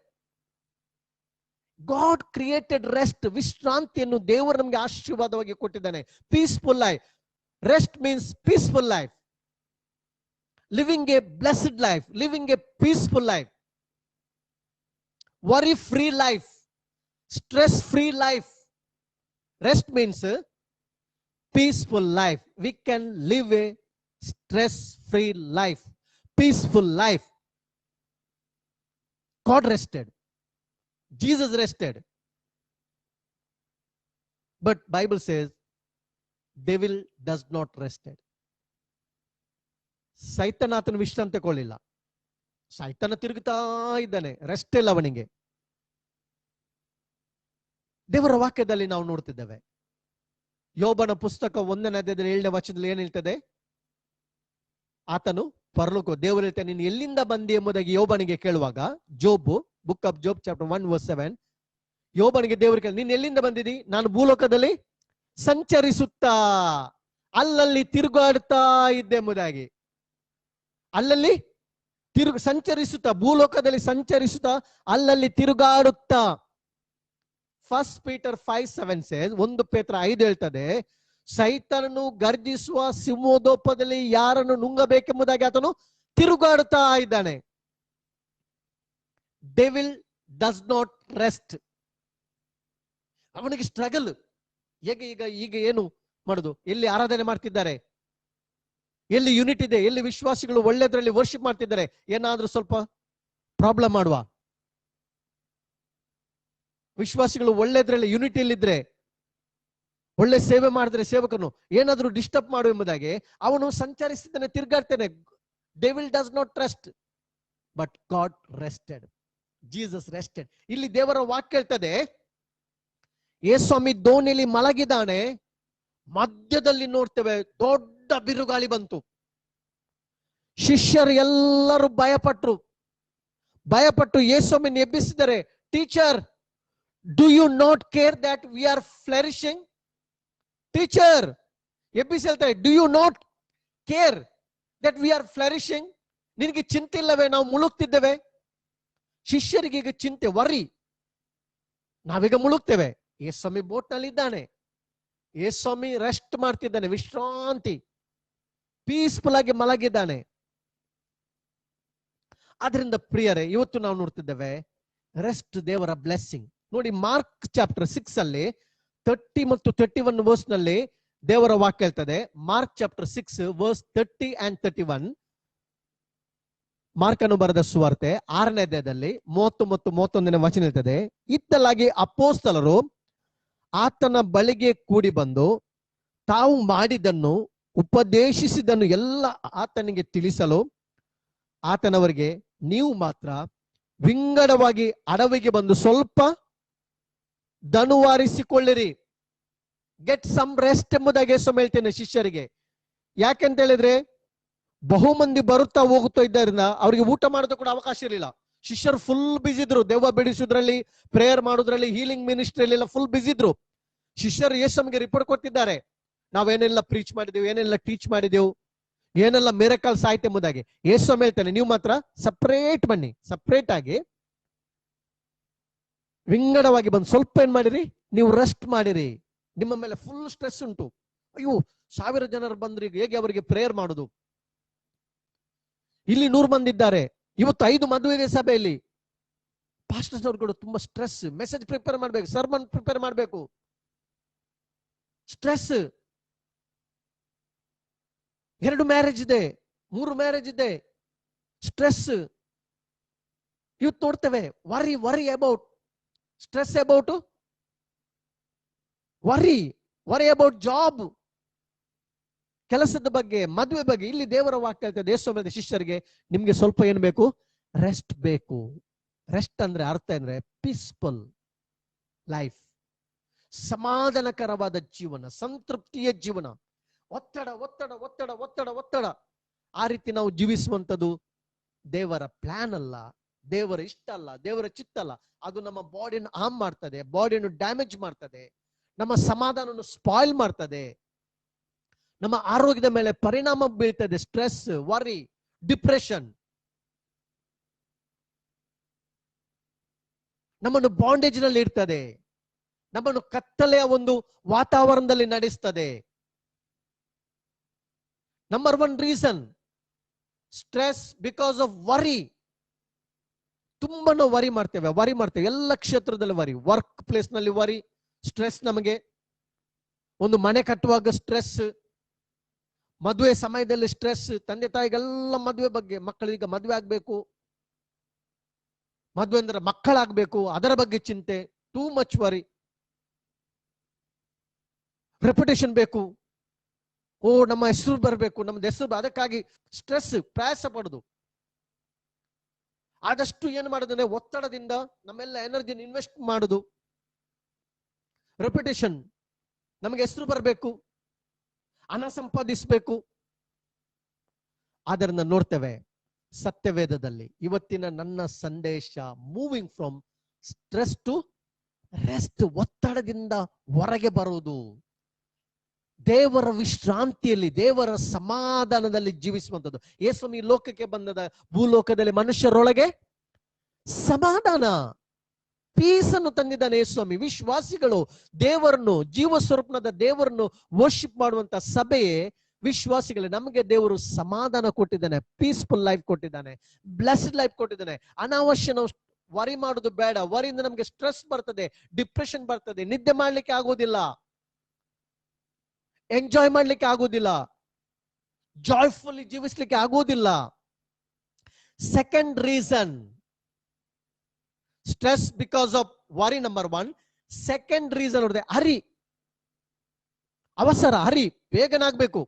God created rest. ವಿಶ್ರಾಂತಿಯನ್ನು ದೇವರು ನಮಗೆ ಆಶೀರ್ವಾದವಾಗಿ ಕೊಟ್ಟಿದ್ದಾನೆ. Peaceful life. Rest means peaceful life. Living a blessed life, living a peaceful life, worry free life, stress free life. Rest means peaceful life. We can live a stress free life, peaceful life. God rested, Jesus rested, but Bible says devil does not rested. ಸೈತಾನ ಆತನ ವಿಶ್ರಾಂತಿ ತಗೊಳ್ಳಿಲ್ಲ. ಸೈತಾನ ತಿರುಗುತ್ತಾ ಇದ್ದಾನೆ, rest ಇಲ್ಲ ಅವನಿಗೆ. ದೇವರ ವಾಕ್ಯದಲ್ಲಿ ನಾವು ನೋಡ್ತಿದ್ದೇವೆ, ಯೋಬನ ಪುಸ್ತಕ 1ನೇ ಅಧ್ಯಾಯದಲ್ಲಿ 7ನೇ ವಚನದಲ್ಲಿ ಏನ್ ಹೇಳ್ತದೆ, ಆತನು ಪರಲೋಕ. ದೇವರು ಹೇಳ್ತಾನೆ ನೀನು ಎಲ್ಲಿಂದ ಬಂದಿ ಎಂಬುದಾಗಿ ಯೋಬನಿಗೆ ಕೇಳುವಾಗ, ಜೋಬ್, ಬುಕ್ ಆಫ್ ಜೋಬ್ ಚಾಪ್ಟರ್ 1:7, ಯೋಬನಿಗೆ ದೇವರು ಕೇಳಿ, ನೀನ್ ಎಲ್ಲಿಂದ ಬಂದಿದಿ? ನಾನು ಭೂಲೋಕದಲ್ಲಿ ಸಂಚರಿಸುತ್ತಾ ಅಲ್ಲಲ್ಲಿ ತಿರುಗಾಡ್ತಾ ಇದ್ದೆ ಎಂಬುದಾಗಿ. ಅಲ್ಲಲ್ಲಿ ಸಂಚರಿಸುತ್ತಾ, ಭೂಲೋಕದಲ್ಲಿ ಸಂಚರಿಸುತ್ತಾ ಅಲ್ಲಲ್ಲಿ ತಿರುಗಾಡುತ್ತಾ. ಫಸ್ಟ್ ಪೀಟರ್ 5:7 says, 1 ಪೇತ್ರ 5 ಹೇಳ್ತದೆ, ಸೈತಾನನು ಗರ್ಜಿಸುವ ಸಿಂಹೋದೋಪದಲ್ಲಿ ಯಾರನ್ನು ನುಂಗಬೇಕೆಂಬುದಾಗಿ ಆತನು ತಿರುಗಾಡುತ್ತಾ ಇದ್ದಾನೆ. Devil does not rest. ಅವನಿಗೆ ಸ್ಟ್ರಗಲ್. ಈಗ ಏನು ಮಾಡುದು? ಎಲ್ಲಿ ಆರಾಧನೆ ಮಾಡ್ತಿದ್ದಾರೆ, ಎಲ್ಲಿ ಯೂನಿಟ್ ಇದೆ, ಎಲ್ಲಿ ವಿಶ್ವಾಸಿಗಳು ಒಳ್ಳೆದ್ರಲ್ಲಿ ವರ್ಷಿಪ್ ಮಾಡ್ತಿದ್ದಾರೆ, ಏನಾದ್ರೂ ಸ್ವಲ್ಪ ಪ್ರಾಬ್ಲಮ್ ಮಾಡುವ. ವಿಶ್ವಾಸಿಗಳು ಒಳ್ಳೆದ್ರಲ್ಲಿ ಯೂನಿಟಿಯಲ್ಲಿದ್ರೆ, ಒಳ್ಳೆ ಸೇವೆ ಮಾಡಿದ್ರೆ ಸೇವಕನು ಏನಾದ್ರೂ ಡಿಸ್ಟರ್ಬ್ ಮಾಡು ಎಂಬುದಾಗಿ ಅವನು ಸಂಚರಿಸ್ತಾನೆ, ತಿರ್ಗಾಡ್ತಾನೆ. Devil does not rest but God rested. Jesus rested. ಇಲ್ಲಿ ದೇವರ ವಾಕ್ಯ ಹೇಳ್ತದೆ, ಯೇಸ್ವಾಮಿ ದೋಣಿಯಲ್ಲಿ ಮಲಗಿದಾನೆ, ಮಧ್ಯದಲ್ಲಿ ನೋಡ್ತೇವೆ ದೊಡ್ಡ ಬಿರುಗಾಳಿ ಬಂತು. ಶಿಷ್ಯರು ಎಲ್ಲರೂ ಭಯಪಟ್ಟು ಯೇಸ್ವಾಮಿನ ಎಬ್ಬಿಸಿದರೆ, teacher, do you not care that we are flourishing? Teacher ಎಬ್ಬಿಸಿ ಹೇಳ್ತಾರೆ, do you not care that we are flourishing? ನಿನಗೆ ಚಿಂತೆ ಇಲ್ಲವೇ? ನಾವು ಮುಳುಗ್ತಿದ್ದೇವೆ. ಶಿಷ್ಯರಿಗೆ ಈಗ ಚಿಂತೆ, ವರಿ, ನಾವೀಗ ಮುಳುಗ್ತೇವೆ. ಯೇಸ್ವಾಮಿ ಬೋಟ್ ನಲ್ಲಿ ಇದ್ದಾನೆ, ಯೇಸ್ವಾಮಿ ರೆಸ್ಟ್ ಮಾಡ್ತಿದ್ದಾನೆ, ವಿಶ್ರಾಂತಿ, ಪೀಸ್ಫುಲ್ ಆಗಿ ಮಲಗಿದ್ದಾನೆ. ಆದ್ರಿಂದ ಪ್ರಿಯರೇ, ಇವತ್ತು ನಾವು ನೋಡ್ತಿದ್ದೇವೆ ರೆಸ್ಟ್, ದೇವರ ಬ್ಲೆಸ್ಸಿಂಗ್. ನೋಡಿ, ಮಾರ್ಕ್ ಚಾಪ್ಟರ್ 6 ಅಲ್ಲಿ 30 ಮತ್ತು 31 ವರ್ಸ್ ನಲ್ಲಿ ದೇವರ ವಾಕ್ಯ ಹೇಳ್ತದೆ. Mark chapter 6 verse 30 and 31. ಮಾರ್ಕನು ಬರೆದ ಸುವಾರ್ತೆ 6ನೇ ಅಧ್ಯಾಯದಲ್ಲಿ 30 ಮತ್ತು 31ನೇ ವಚನ ಹೇಳ್ತದೆ, ಇತ್ತಲಾಗಿ ಅಪೊಸ್ತಲರು ಆತನ ಬಳಿಗೆ ಕೂಡಿ ಬಂದು ತಾವು ಮಾಡಿದ್ದನ್ನು ಉಪದೇಶಿಸಿದನ್ನು ಎಲ್ಲ ಆತನಿಗೆ ತಿಳಿಸಲು ಆತನವರಿಗೆ, ನೀವು ಮಾತ್ರ ವಿಂಗಡವಾಗಿ ಅಡವಿಗೆ ಬಂದು ಸ್ವಲ್ಪ ದನುವಾರಿಸಿಕೊಳ್ಳಿರಿ, ಗೆಟ್ ಸಮ್ ರೆಸ್ಟ್ ಎಂಬುದಾಗಿ ಹೇಳ್ತೇನೆ ಶಿಷ್ಯರಿಗೆ. ಯಾಕೆಂತ ಹೇಳಿದ್ರೆ ಬಹುಮಂದಿ ಬರುತ್ತಾ ಹೋಗುತ್ತಾ ಇದ್ದರಿಂದ ಅವರಿಗೆ ಊಟ ಮಾಡೋದು ಕೂಡ ಅವಕಾಶ ಇರಲಿಲ್ಲ. ಶಿಷ್ಯರು ಫುಲ್ ಬಿಸಿ ಇದ್ರು, ದೆವ್ವ ಬಿಡಿಸೋದ್ರಲ್ಲಿ, ಪ್ರೇಯರ್ ಮಾಡೋದ್ರಲ್ಲಿ, ಹೀಲಿಂಗ್ ಮಿನಿಸ್ಟ್ರಿ ಎಲ್ಲ ಫುಲ್ ಬಿಸಿ ಇದ್ರು. ಶಿಷ್ಯರು ಯೇಸುವಿಗೆ ರಿಪೋರ್ಟ್ ಕೊಟ್ಟಿದ್ದಾರೆ, ನಾವೇನೆಲ್ಲ ಪ್ರೀಚ್ ಮಾಡಿದೆವು, ಏನೆಲ್ಲ ಟೀಚ್ ಮಾಡಿದೆವು, ಏನೆಲ್ಲ ಮಿರಕಲ್ಸ್ ಆಯ್ತು ಎಂಬುದಾಗಿ. ಯೇಸು ಹೇಳ್ತಾನೆ, ನೀವು ಮಾತ್ರ ಸಪರೇಟ್ ಬನ್ನಿ, ಸಪರೇಟ್ ಆಗಿ ವಿಂಗಡವಾಗಿ ಬಂದು ಸ್ವಲ್ಪ ಏನ್ ಮಾಡಿರಿ, ನೀವು ರೆಸ್ಟ್ ಮಾಡಿರಿ. ನಿಮ್ಮ ಮೇಲೆ ಫುಲ್ ಸ್ಟ್ರೆಸ್ ಉಂಟು. ಅಯ್ಯೋ, 1000 ಜನರು ಬಂದ್ರಿ, ಹೇಗೆ ಅವರಿಗೆ ಪ್ರೇಯರ್ ಮಾಡುದು? ಇಲ್ಲಿ 100 ಮಂದಿ ಇದ್ದಾರೆ, ಇವತ್ತು 5 ಮದುವೆ ಸಭೆಯಲ್ಲಿ. ಪಾಸ್ಟರ್ಸ್ ಅವ್ರು ಕೂಡ ತುಂಬಾ ಸ್ಟ್ರೆಸ್. ಮೆಸೇಜ್ ಪ್ರಿಪೇರ್ ಮಾಡ್ಬೇಕು, ಸರ್ಮನ್ ಪ್ರಿಪೇರ್ ಮಾಡ್ಬೇಕು, ಸ್ಟ್ರೆಸ್. 2 ಮ್ಯಾರೇಜ್ ಇದೆ, 3 ಮ್ಯಾರೇಜ್ ಇದೆ, ಸ್ಟ್ರೆಸ್. ಇವತ್ತು ನೋಡ್ತೇವೆ, worry about, stress about worry about job, ಕೆಲಸದ ಬಗ್ಗೆ, ಮದುವೆ ಬಗ್ಗೆ. ಇಲ್ಲಿ ದೇವರ ವಾಕ್ಯ ಹೇಳ್ತದೆ, ಯೇಸು ಶಿಷ್ಯರಿಗೆ, ನಿಮ್ಗೆ ಸ್ವಲ್ಪ ಏನ್ ಬೇಕು? ರೆಸ್ಟ್ ಬೇಕು. ರೆಸ್ಟ್ ಅಂದ್ರೆ ಅರ್ಥ ಅಂದ್ರೆ ಪೀಸ್ಫುಲ್ ಲೈಫ್, ಸಮಾಧಾನಕರವಾದ ಜೀವನ, ಸಂತೃಪ್ತಿಯ ಜೀವನ. ಒತ್ತಡ ಒತ್ತಡ ಒತ್ತಡ ಒತ್ತಡ ಒತ್ತಡ ಆ ರೀತಿ ನಾವು ಜೀವಿಸುವಂಥದ್ದು ದೇವರ ಪ್ಲಾನ್ ಅಲ್ಲ, ದೇವರ ಇಷ್ಟ ಅಲ್ಲ, ದೇವರ ಚಿತ್ತ ಅಲ್ಲ. ಅದು ನಮ್ಮ ಬಾಡಿಯನ್ನು ಹಾರ್ಮ್ ಮಾಡ್ತದೆ, ಬಾಡಿಯನ್ನು ಡ್ಯಾಮೇಜ್ ಮಾಡ್ತದೆ, ನಮ್ಮ ಸಮಾಧಾನವನ್ನು ಸ್ಪಾಯ್ಲ್ ಮಾಡ್ತದೆ, ನಮ್ಮ ಆರೋಗ್ಯದ ಮೇಲೆ ಪರಿಣಾಮ ಬೀಳ್ತದೆ. ಸ್ಟ್ರೆಸ್, ವರಿ, ಡಿಪ್ರೆಷನ್ ನಮ್ಮನ್ನು ಬಾಂಡೇಜ್ ನಲ್ಲಿ ಇರ್ತದೆ, ನಮ್ಮನ್ನು ಕತ್ತಲೆಯ ಒಂದು ವಾತಾವರಣದಲ್ಲಿ ನಡೆಸ್ತದೆ. Number 1 reason stress, because of worry. ತುಂಬಾ ನಾವು ವರಿ ಮಾಡ್ತೇವೆ, ಎಲ್ಲ ಕ್ಷೇತ್ರದಲ್ಲಿ ವರಿ. ವರ್ಕ್ ಪ್ಲೇಸ್ ನಲ್ಲಿ ವರಿ, ಸ್ಟ್ರೆಸ್. ನಮಗೆ ಒಂದು ಮನೆ ಕಟ್ಟುವಾಗ ಸ್ಟ್ರೆಸ್, ಮದುವೆ ಸಮಯದಲ್ಲಿ ಸ್ಟ್ರೆಸ್, ತಂದೆ ತಾಯಿಗೆಲ್ಲ ಮದುವೆ ಬಗ್ಗೆ, ಮಕ್ಕಳಿಗೆ ಮದುವೆ ಆಗ್ಬೇಕು, ಮದುವೆ ಅಂದ್ರೆ ಮಕ್ಕಳಾಗ್ಬೇಕು, ಅದರ ಬಗ್ಗೆ ಚಿಂತೆ, ಟೂ ಮಚ್ ವರಿ. ರೆಪ್ಯುಟೇಷನ್ ಬೇಕು, ಓ ನಮ್ಮ ಹೆಸರು ಬರಬೇಕು, ನಮ್ದು ಹೆಸರು, ಅದಕ್ಕಾಗಿ ಸ್ಟ್ರೆಸ್, ಪ್ರಯಾಸ ಪಡುದು. ಆದಷ್ಟು ಏನು ಮಾಡೋದಂದ್ರೆ ಒತ್ತಡದಿಂದ ನಮ್ಮೆಲ್ಲ ಎನರ್ಜಿನ ಇನ್ವೆಸ್ಟ್ ಮಾಡುದು. ರೆಪ್ಯುಟೇಷನ್, ನಮಗೆ ಹೆಸರು ಬರಬೇಕು, ಹಣ ಸಂಪಾದಿಸಬೇಕು, ಅದನ್ನ ನೋಡ್ತೇವೆ ಸತ್ಯವೇದದಲ್ಲಿ. ಇವತ್ತಿನ ನನ್ನ ಸಂದೇಶ moving from stress to rest, ಒತ್ತಡದಿಂದ ಹೊರಗೆ ಬರುವುದು, ದೇವರ ವಿಶ್ರಾಂತಿಯಲ್ಲಿ, ದೇವರ ಸಮಾಧಾನದಲ್ಲಿ ಜೀವಿಸುವಂಥದ್ದು. ಯೇಸು ಈ ಲೋಕಕ್ಕೆ ಬಂದದ ಭೂಲೋಕದಲ್ಲಿ ಮನುಷ್ಯರೊಳಗೆ ಸಮಾಧಾನ, ಪೀಸ್ ಅನ್ನು ತಂದಿದ್ದಾನೆ ಯೇಸುಸ್ವಾಮಿ. ವಿಶ್ವಾಸಿಗಳು ದೇವರನ್ನು, ಜೀವ ಸ್ವರೂಪನಾದ ದೇವರನ್ನು ವರ್ಷಿಪ್ ಮಾಡುವಂತ ಸಭೆಯೇ ವಿಶ್ವಾಸಿಗಳೇ. ನಮಗೆ ದೇವರು ಸಮಾಧಾನ ಕೊಟ್ಟಿದ್ದಾನೆ, ಪೀಸ್ಫುಲ್ ಲೈಫ್ ಕೊಟ್ಟಿದ್ದಾನೆ, ಬ್ಲೆಸ್ಡ್ ಲೈಫ್ ಕೊಟ್ಟಿದ್ದಾನೆ. ಅನಾವಶ್ಯ ನಾವು ವರಿ ಮಾಡೋದು ಬೇಡ. ವರಿಯಿಂದ ನಮಗೆ ಸ್ಟ್ರೆಸ್ ಬರ್ತದೆ, ಡಿಪ್ರೆಷನ್ ಬರ್ತದೆ, ನಿದ್ದೆ ಮಾಡ್ಲಿಕ್ಕೆ ಆಗೋದಿಲ್ಲ, ಎಂಜಾಯ್ ಮಾಡ್ಲಿಕ್ಕೆ ಆಗೋದಿಲ್ಲ, ಜಾಯ್ಫುಲ್ಲಿ ಜೀವಿಸ್ಲಿಕ್ಕೆ ಆಗೋದಿಲ್ಲ. Second reason, stress because of worry, number one. Second reason ನೋಡಿದೆ, ಹರಿ, ಅವಸರ, ಹರಿ, ಬೇಗನಾಗ್ಬೇಕು.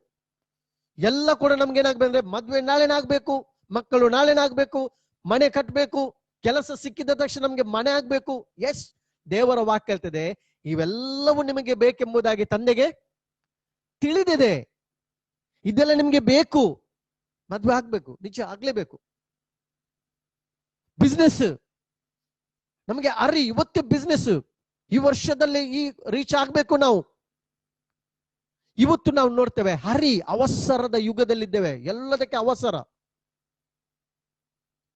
ಎಲ್ಲ ಕೂಡ ನಮ್ಗೆ ಏನಾಗ್ಬೇಕು ಅಂದ್ರೆ, ಮದ್ವೆ ನಾಳೆನಾಗ್ಬೇಕು, ಮಕ್ಕಳು ನಾಳೆನಾಗ್ಬೇಕು, ಮನೆ ಕಟ್ಟಬೇಕು, ಕೆಲಸ ಸಿಕ್ಕಿದ ತಕ್ಷಣ ನಮ್ಗೆ ಮನೆ ಆಗ್ಬೇಕು. ಎಸ್, ದೇವರ ವಾಕ್ಯ ಹೇಳ್ತದೆ ಇವೆಲ್ಲವೂ ನಿಮಗೆ ಬೇಕೆಂಬುದಾಗಿ ತಂದೆಗೆ ತಿಳಿದಿದೆ. ಇದೆಲ್ಲ ನಿಮ್ಗೆ ಬೇಕು, ಮದ್ವೆ ಆಗ್ಬೇಕು, ನಿಜ ಆಗ್ಲೇಬೇಕು. ಬಿಸ್ನೆಸ್ ನಮಗೆ ಹರಿ, ಇವತ್ತೇ ಬಿಸ್ನೆಸ್, ಈ ವರ್ಷದಲ್ಲಿ ಈ ರೀಚ್ ಆಗ್ಬೇಕು ನಾವು. ಇವತ್ತು ನಾವು ನೋಡ್ತೇವೆ ಹರಿ, ಅವಸರದ ಯುಗದಲ್ಲಿದ್ದೇವೆ, ಎಲ್ಲದಕ್ಕೆ ಅವಸರ,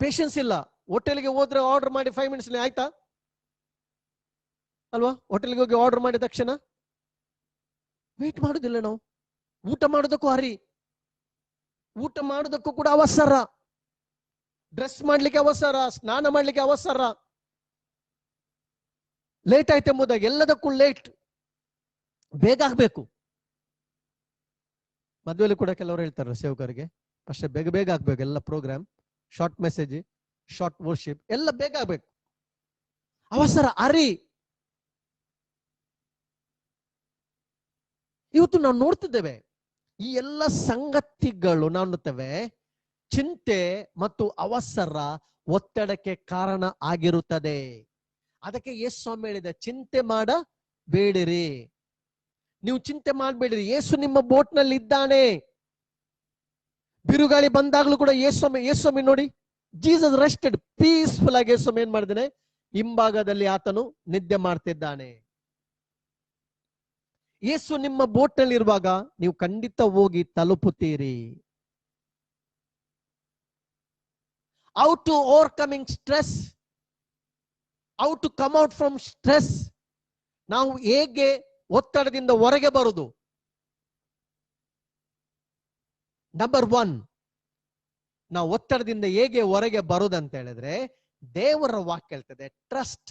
ಪೇಷನ್ಸ್ ಇಲ್ಲ. ಹೋಟೆಲ್ಗೆ ಹೋದ್ರೆ ಆರ್ಡರ್ ಮಾಡಿ 5 ಮಿನಿಟ್ಸ್ ಆಯ್ತಾ ಅಲ್ವಾ? ಹೋಟೆಲ್ಗೆ ಹೋಗಿ ಆರ್ಡರ್ ಮಾಡಿದ ತಕ್ಷಣ ವೇಟ್ ಮಾಡುದಿಲ್ಲ ನಾವು. ಊಟ ಮಾಡೋದಕ್ಕೂ ಹರಿ, ಊಟ ಮಾಡೋದಕ್ಕೂ ಕೂಡ ಅವಸರ, ಡ್ರೆಸ್ ಮಾಡ್ಲಿಕ್ಕೆ ಅವಸರ, ಸ್ನಾನ ಮಾಡ್ಲಿಕ್ಕೆ ಅವಸರ, ಲೇಟ್ ಆಯ್ತು ಎಂಬುದಾಗಿ ಎಲ್ಲದಕ್ಕೂ ಲೇಟ್, ಬೇಗ ಆಗ್ಬೇಕು. ಮದುವೆಯಲ್ಲಿ ಕೂಡ ಕೆಲವರು ಹೇಳ್ತಾರೆ ಸೇವಕರಿಗೆ, ಅಷ್ಟೇ ಬೇಗ ಬೇಗ ಆಗ್ಬೇಕು, ಎಲ್ಲ programme, short message, short worship ಎಲ್ಲ ಬೇಗ ಆಗ್ಬೇಕು, ಅವಸರ, ಹರಿ. ಇವತ್ತು ನಾವು ನೋಡ್ತಿದ್ದೇವೆ ಈ ಎಲ್ಲ ಸಂಗತಿಗಳು, ನಾವು ನೋಡ್ತೇವೆ ಚಿಂತೆ ಮತ್ತು ಅವಸರ ಒತ್ತಡಕ್ಕೆ ಕಾರಣ ಆಗಿರುತ್ತದೆ. ಅದಕ್ಕೆ ಯೇಸು ಸ್ವಾಮಿ ಹೇಳಿದ, ಚಿಂತೆ ಮಾಡಬೇಡಿರಿ, ನೀವು ಚಿಂತೆ ಮಾಡಬೇಡಿರಿ, ಯೇಸು ನಿಮ್ಮ ಬೋಟ್ ನಲ್ಲಿ ಇದ್ದಾನೆ. ಬಿರುಗಾಳಿ ಬಂದಾಗ್ಲೂ ಕೂಡ ಯೇಸ್ವಾಮಿ ನೋಡಿ, ಜೀಸಸ್ ರೆಸ್ಟೆಡ್ ಪೀಸ್ಫುಲ್ ಆಗಿ. ಯೇಸ್ವಾಮಿ ಏನ್ ಮಾಡಿದಾನೆ, ಹಿಂಭಾಗದಲ್ಲಿ ಆತನು ನಿದ್ದೆ ಮಾಡ್ತಿದ್ದಾನೆ. ಯೇಸು ನಿಮ್ಮ ಬೋಟ್ ನಲ್ಲಿ ಇರುವಾಗ ನೀವು ಖಂಡಿತ ಹೋಗಿ ತಲುಪುತ್ತೀರಿ. How to overcoming stress, how to come out from stress, ನಾವು ಹೇಗೆ ಒತ್ತಡದಿಂದ ಹೊರಗೆ ಬರುದು. ನಂಬರ್ ಒನ್, ನಾವು ಒತ್ತಡದಿಂದ ಹೇಗೆ ಹೊರಗೆ ಬರುದಂತ ಹೇಳಿದ್ರೆ, ದೇವರ ವಾಕ್ಯ ಹೇಳ್ತದೆ trust,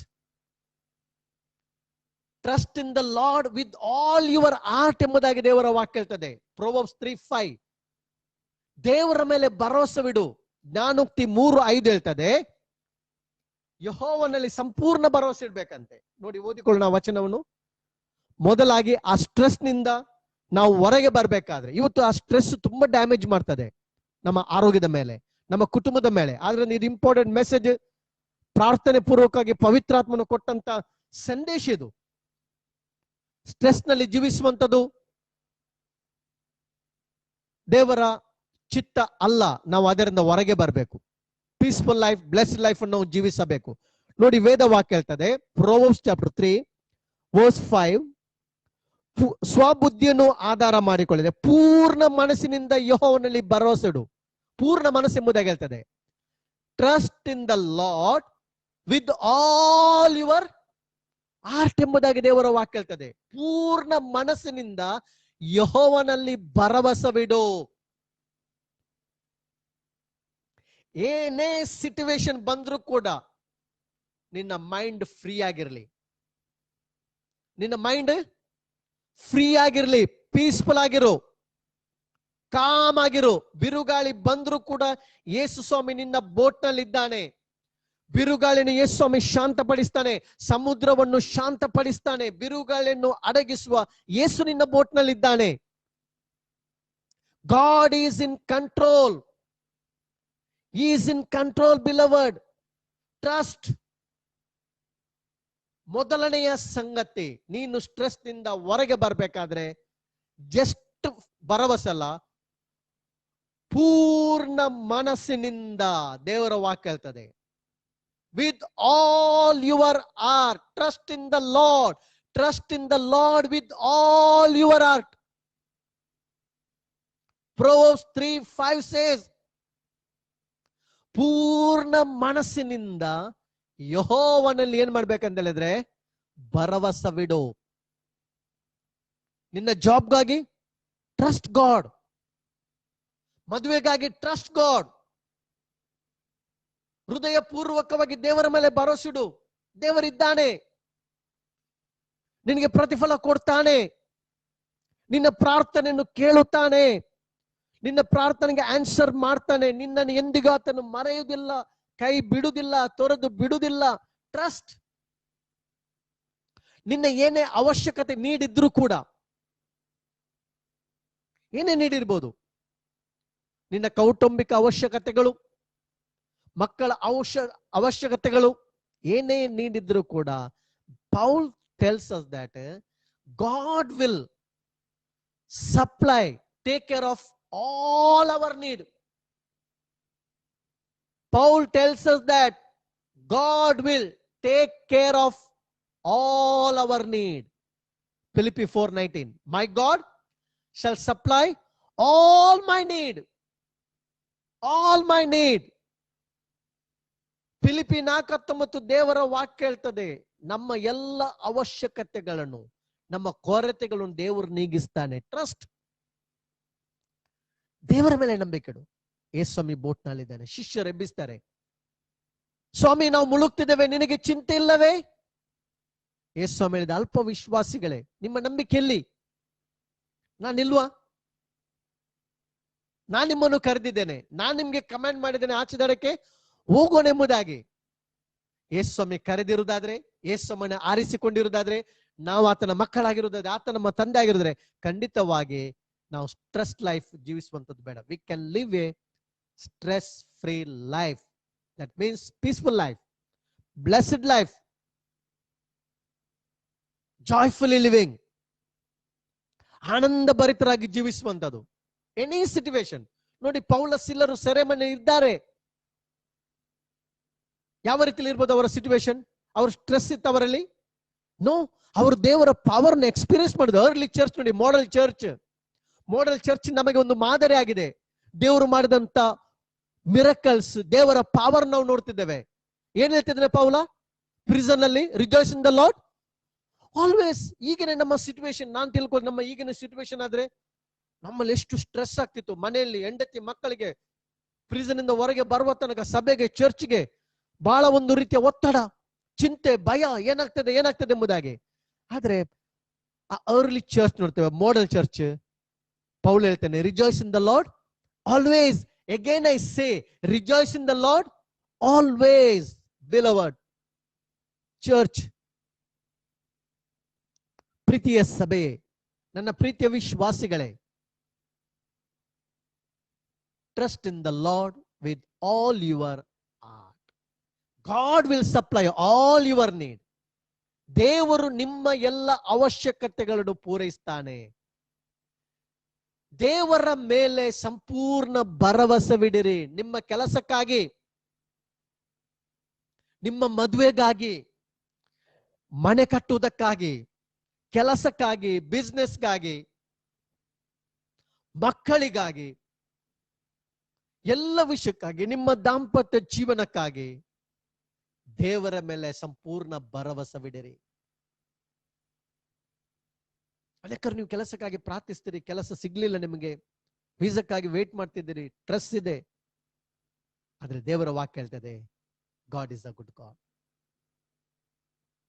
trust in the Lord with all your heart ಎಂಬುದಾಗಿ ದೇವರ ವಾಕ್ಯ ಹೇಳ್ತದೆ. ಪ್ರೊವರ್ಬ್ಸ್ 3:5, ದೇವರ ಮೇಲೆ ಭರವಸವಿಡು. ಜ್ಞಾನೋಕ್ತಿ 3:5 ಹೇಳ್ತದೆ ಯೆಹೋವನಲ್ಲಿ ಸಂಪೂರ್ಣ ಭರವಸೆ ಇಡ್ಬೇಕಂತೆ. ನೋಡಿ, ಓದಿಕೊಳ್ಳೋಣ ವಚನವನ್ನು. ಮೊದಲಾಗಿ ಆ ಸ್ಟ್ರೆಸ್ ನಿಂದ ನಾವು ಹೊರಗೆ ಬರ್ಬೇಕಾದ್ರೆ, ಇವತ್ತು ಆ ಸ್ಟ್ರೆಸ್ ತುಂಬಾ ಡ್ಯಾಮೇಜ್ ಮಾಡ್ತದೆ ನಮ್ಮ ಆರೋಗ್ಯದ ಮೇಲೆ, ನಮ್ಮ ಕುಟುಂಬದ ಮೇಲೆ. ಆದ್ರೆ ಇದು ಇಂಪಾರ್ಟೆಂಟ್ ಮೆಸೇಜ್, ಪ್ರಾರ್ಥನೆ ಪೂರ್ವಕವಾಗಿ ಪವಿತ್ರಾತ್ಮನು ಕೊಟ್ಟಂತ ಸಂದೇಶ ಇದು. ಸ್ಟ್ರೆಸ್ ನಲ್ಲಿ ಜೀವಿಸುವಂಥದ್ದು ದೇವರ ಚಿತ್ತ ಅಲ್ಲ, ನಾವು ಅದರಿಂದ ಹೊರಗೆ ಬರಬೇಕು. ಪೀಸ್ಫುಲ್ ಲೈಫ್, ಬ್ಲೆಸ್ಡ್ ಲೈಫ್ ಅನ್ನು ನಾವು ಜೀವಿಸಬೇಕು. ನೋಡಿ, ವೇದ ವಾಕ್ಯ ಹೇಳ್ತದೆ, ಪ್ರೊವರ್ಬ್ಸ್ ಚಾಪ್ಟರ್ 3:5, ಸ್ವಬುದ್ಧಿಯನ್ನು ಆಧಾರ ಮಾಡಿಕೊಳ್ಳದೆ ಪೂರ್ಣ ಮನಸ್ಸಿನಿಂದ ಯೆಹೋವನಲ್ಲಿ ಭರವಸೆ ಇಡು. ಪೂರ್ಣ ಮನಸ್ಸು ಎಂಬುದಾಗಿ ಹೇಳ್ತದೆ. Trust in the Lord with all your heart ಎಂಬುದಾಗಿ ದೇವರ ವಾಕ್ಯ ಹೇಳ್ತದೆ. ಪೂರ್ಣ ಮನಸ್ಸಿನಿಂದ ಯೆಹೋವನಲ್ಲಿ ಭರವಸವಿಡು. ಏನೇ ಸಿಚುವೇಶನ್ ಬಂದ್ರೂ ಕೂಡ ನಿನ್ನ ಮೈಂಡ್ ಫ್ರೀ ಆಗಿರ್ಲಿ, ನಿನ್ನ ಮೈಂಡ್ ಫ್ರೀ ಆಗಿರ್ಲಿ, ಪೀಸ್ಫುಲ್ ಆಗಿರು, ಕಾಮ್ ಆಗಿರು. ಬಿರುಗಾಳಿ ಬಂದ್ರೂ ಕೂಡ ಯೇಸು ಸ್ವಾಮಿ ನಿನ್ನ ಬೋಟ್ ನಲ್ಲಿ ಇದ್ದಾನೆ. ಬಿರುಗಾಳಿಯನ್ನು ಯೇಸು ಸ್ವಾಮಿ ಶಾಂತಪಡಿಸ್ತಾನೆ, ಸಮುದ್ರವನ್ನು ಶಾಂತಪಡಿಸ್ತಾನೆ, ಬಿರುಗಾಳಿಯನ್ನು ಅಡಗಿಸುವ ಯೇಸು ನಿನ್ನ ಬೋಟ್ ನಲ್ಲಿ ಇದ್ದಾನೆ. God is in control, He is in control, beloved. Trust. ಮೊದಲನೆಯ ಸಂಗತಿ, ನೀನು ಸ್ಟ್ರೆಸ್ ನಿಂದ ಹೊರಗೆ ಬರಬೇಕಾದ್ರೆ ಜಸ್ಟ್ ಭರವಸೆ ಅಲ್ಲ, ಪೂರ್ಣ ಮನಸ್ಸಿನಿಂದ ದೇವರ ವಾಕ್ಯ ಹೇಳ್ತದೆ. With all your heart trust in the lord, trust in the Lord with all your heart. Proverbs 3:5 says, ಪೂರ್ಣ ಮನಸ್ಸಿನಿಂದ ಯೆಹೋವನಲ್ಲಿ ಏನ್ ಮಾಡ್ಬೇಕಂತ ಹೇಳಿದ್ರೆ ಭರವಸವಿಡು. ನಿನ್ನ ಜಾಬ್ಗಾಗಿ ಟ್ರಸ್ಟ್ ಗಾಡ್, ಮದುವೆಗಾಗಿ ಟ್ರಸ್ಟ್ ಗಾಡ್. ಹೃದಯ ಪೂರ್ವಕವಾಗಿ ದೇವರ ಮೇಲೆ ಭರವಸಿಡು. ದೇವರಿದ್ದಾನೆ, ನಿನಗೆ ಪ್ರತಿಫಲ ಕೊಡ್ತಾನೆ, ನಿನ್ನ ಪ್ರಾರ್ಥನೆಯನ್ನು ಕೇಳುತ್ತಾನೆ, ನಿನ್ನ ಪ್ರಾರ್ಥನೆಗೆ ಆನ್ಸರ್ ಮಾಡ್ತಾನೆ. ನಿನ್ನನ್ನು ಎಂದಿಗೂ ಆತನು ಮರೆಯುವುದಿಲ್ಲ, ಕೈ ಬಿಡುವುದಿಲ್ಲ, ತೊರೆದು ಬಿಡುವುದಿಲ್ಲ. ಟ್ರಸ್ಟ್. ನಿನ್ನ ಏನೇ ಅವಶ್ಯಕತೆ ನೀಡಿದ್ರು ಕೂಡ, ಏನೇ ನೀಡಿರ್ಬೋದು, ನಿನ್ನ ಕೌಟುಂಬಿಕ ಅವಶ್ಯಕತೆಗಳು, ಮಕ್ಕಳ ಅವಶ್ಯಕತೆಗಳು, ಏನೇ ನೀಡಿದ್ರು ಕೂಡ, Paul tells us that God will supply, take care of all our need. Paul tells us that God will take care of all our need. Philippians 4:19. My God shall supply all my need. All my need. Philippi 4:19 ದೇವರ ವಾಕ್ಯ ಹೇಳ್ತದೆ, ನಮ್ಮ ಎಲ್ಲ ಅವಶ್ಯಕತೆಗಳನ್ನು, ನಮ್ಮ ಕೊರತೆಗಳನ್ನು ದೇವರು ನೀಗಿಸ್ತಾನೆ. Trust. ದೇವರ ಮೇಲೆ ನಂಬಿಕೆಡು. ಯೇಸ್ವಾಮಿ ಬೋಟ್ ನಲ್ಲಿದ್ದಾನೆ, ಶಿಷ್ಯರು ಎಬ್ಬಿಸ್ತಾರೆ. ಸ್ವಾಮಿ, ನಾವು ಮುಳುಗ್ತಿದ್ದೇವೆ, ನಿನಗೆ ಚಿಂತೆ ಇಲ್ಲವೇ? ಯೇಸ್ವಾಮಿ ಹೇಳಿದ, ಅಲ್ಪ ವಿಶ್ವಾಸಿಗಳೇ, ನಿಮ್ಮ ನಂಬಿಕೆ ಎಲ್ಲಿ? ನಾನಿಲ್ವಾ? ನಾನು ನಿಮ್ಮನ್ನು ಕರೆದಿದ್ದೇನೆ, ನಾನು ನಿಮ್ಗೆ ಕಮಾಂಡ್ ಮಾಡಿದ್ದೇನೆ ಆಚೆ ದಡಕ್ಕೆ ಹೋಗೋಣ ಎಂಬುದಾಗಿ. ಯೇಸ್ವಾಮಿ ಕರೆದಿರುವುದಾದ್ರೆ, ಯೇಸ್ವಾಮನ ಆರಿಸಿಕೊಂಡಿರುವುದಾದ್ರೆ, ನಾವು ಆತನ ಮಕ್ಕಳಾಗಿರುವುದಾದ್ರೆ, ಆತ ನಮ್ಮ ತಂದೆ ಆಗಿರುವುದಾದ್ರೆ, ಖಂಡಿತವಾಗಿ ನಾವು ಸ್ಟ್ರೆಸ್ ಲೈಫ್ ಜೀವಿಸುವಂಥದ್ದು ಬೇಡ. We can live a stress free life. That means peaceful life, blessed life, joyfully living, ಆನಂದ ಭರಿತರಾಗಿ ಜೀವಿಸುವಂಥದ್ದು. ಎನಿ ಸಿಚುವೇಶನ್ ನೋಡಿ, ಪೌಲ ಸಿಲ್ಲರು ಸೆರೆಮನೆ ಇದ್ದಾರೆ. ಯಾವ ರೀತಿಯಲ್ಲಿ ಇರ್ಬೋದು ಅವರ ಸಿಚುವೇಶನ್? ಅವ್ರ ಸ್ಟ್ರೆಸ್ ಇತ್ತು ಅವರಲ್ಲಿ? ನೋ, ಅವರು ದೇವರ ಪವರ್ ನ ಎಕ್ಸ್ಪೀರಿಯನ್ಸ್ ಮಾಡಿದ್ರು. ಅರ್ಲಿ ಚರ್ಚ್ ನೋಡಿ, ಮಾಡೆಲ್ ಚರ್ಚ್ ನಮಗೆ ಒಂದು ಮಾದರಿ ಆಗಿದೆ. ದೇವರು ಮಾಡಿದಂತ ಮಿರಕಲ್ಸ್, ದೇವರ ಪವರ್ ನಾವು ನೋಡ್ತಿದ್ದೇವೆ. ಏನ್ ಹೇಳ್ತಿದ್ರೆ ಪೌಲ? ಪ್ರಿಸನ್ ಅಲ್ಲಿ rejoice in the Lord always. ಈಗಿನ ನಮ್ಮ ಸಿಚುವೇಶನ್ ನಾನು ತಿಳ್ಕೊಂಡು, ನಮ್ಮ ಈಗಿನ ಸಿಚುವೇಶನ್ ಆದ್ರೆ ನಮ್ಮಲ್ಲಿ ಎಷ್ಟು ಸ್ಟ್ರೆಸ್ ಆಗ್ತಿತ್ತು. ಮನೆಯಲ್ಲಿ ಹೆಂಡತಿ ಮಕ್ಕಳಿಗೆ, ಪ್ರಿಸನ್ ಇಂದ ಹೊರಗೆ ಬರುವ ತನಕ, ಸಭೆಗೆ, ಚರ್ಚ್ಗೆ ಬಹಳ ಒಂದು ರೀತಿಯ ಒತ್ತಡ, ಚಿಂತೆ, ಭಯ, ಏನಾಗ್ತದೆ ಎಂಬುದಾಗಿ. ಆದ್ರೆ ಆ ಅರ್ಲಿ ಚರ್ಚ್ ನೋಡ್ತೇವೆ, ಮಾಡೆಲ್ ಚರ್ಚ್. ಪೌಲ್ ಹೇಳ್ತಾನೆ, rejoice in the Lord always. Again I say, rejoice in the Lord always. Beloved church, ಪ್ರೀತಿಯ ಸಭೆ, ನನ್ನ ಪ್ರೀತಿಯ ವಿಶ್ವಾಸಿಗಳೇ, trust in the Lord with all your heart. God will supply all your need. ದೇವರು ನಿಮ್ಮ ಎಲ್ಲ ಅವಶ್ಯಕತೆಗಳನ್ನು ಪೂರೈಸ್ತಾನೆ. ದೇವರ ಮೇಲೆ ಸಂಪೂರ್ಣ ಭರವಸವಿಡಿರಿ. ನಿಮ್ಮ ಕೆಲಸಕ್ಕಾಗಿ, ನಿಮ್ಮ ಮದುವೆಗಾಗಿ, ಮನೆ ಕಟ್ಟುವುದಕ್ಕಾಗಿ, ಕೆಲಸಕ್ಕಾಗಿ, ಬಿಸ್ನೆಸ್ಗಾಗಿ, ಮಕ್ಕಳಿಗಾಗಿ, ಎಲ್ಲ ವಿಷಯಕ್ಕಾಗಿ, ನಿಮ್ಮ ದಾಂಪತ್ಯ ಜೀವನಕ್ಕಾಗಿ ದೇವರ ಮೇಲೆ ಸಂಪೂರ್ಣ ಭರವಸವಿಡಿರಿ. ಅದಕ್ಕೆ ನೀವು ಕೆಲಸಕ್ಕಾಗಿ ಪ್ರಾರ್ಥಿಸ್ತೀರಿ, ಕೆಲಸ ಸಿಗ್ಲಿಲ್ಲ, ನಿಮಗೆ ವೀಸಕ್ಕಾಗಿ ವೇಟ್ ಮಾಡ್ತಿದ್ದೀರಿ, ಸ್ಟ್ರೆಸ್ ಇದೆ. ಆದ್ರೆ ದೇವರ ವಾಕ್ಯ ಹೇಳ್ತದೆ, god is a good god.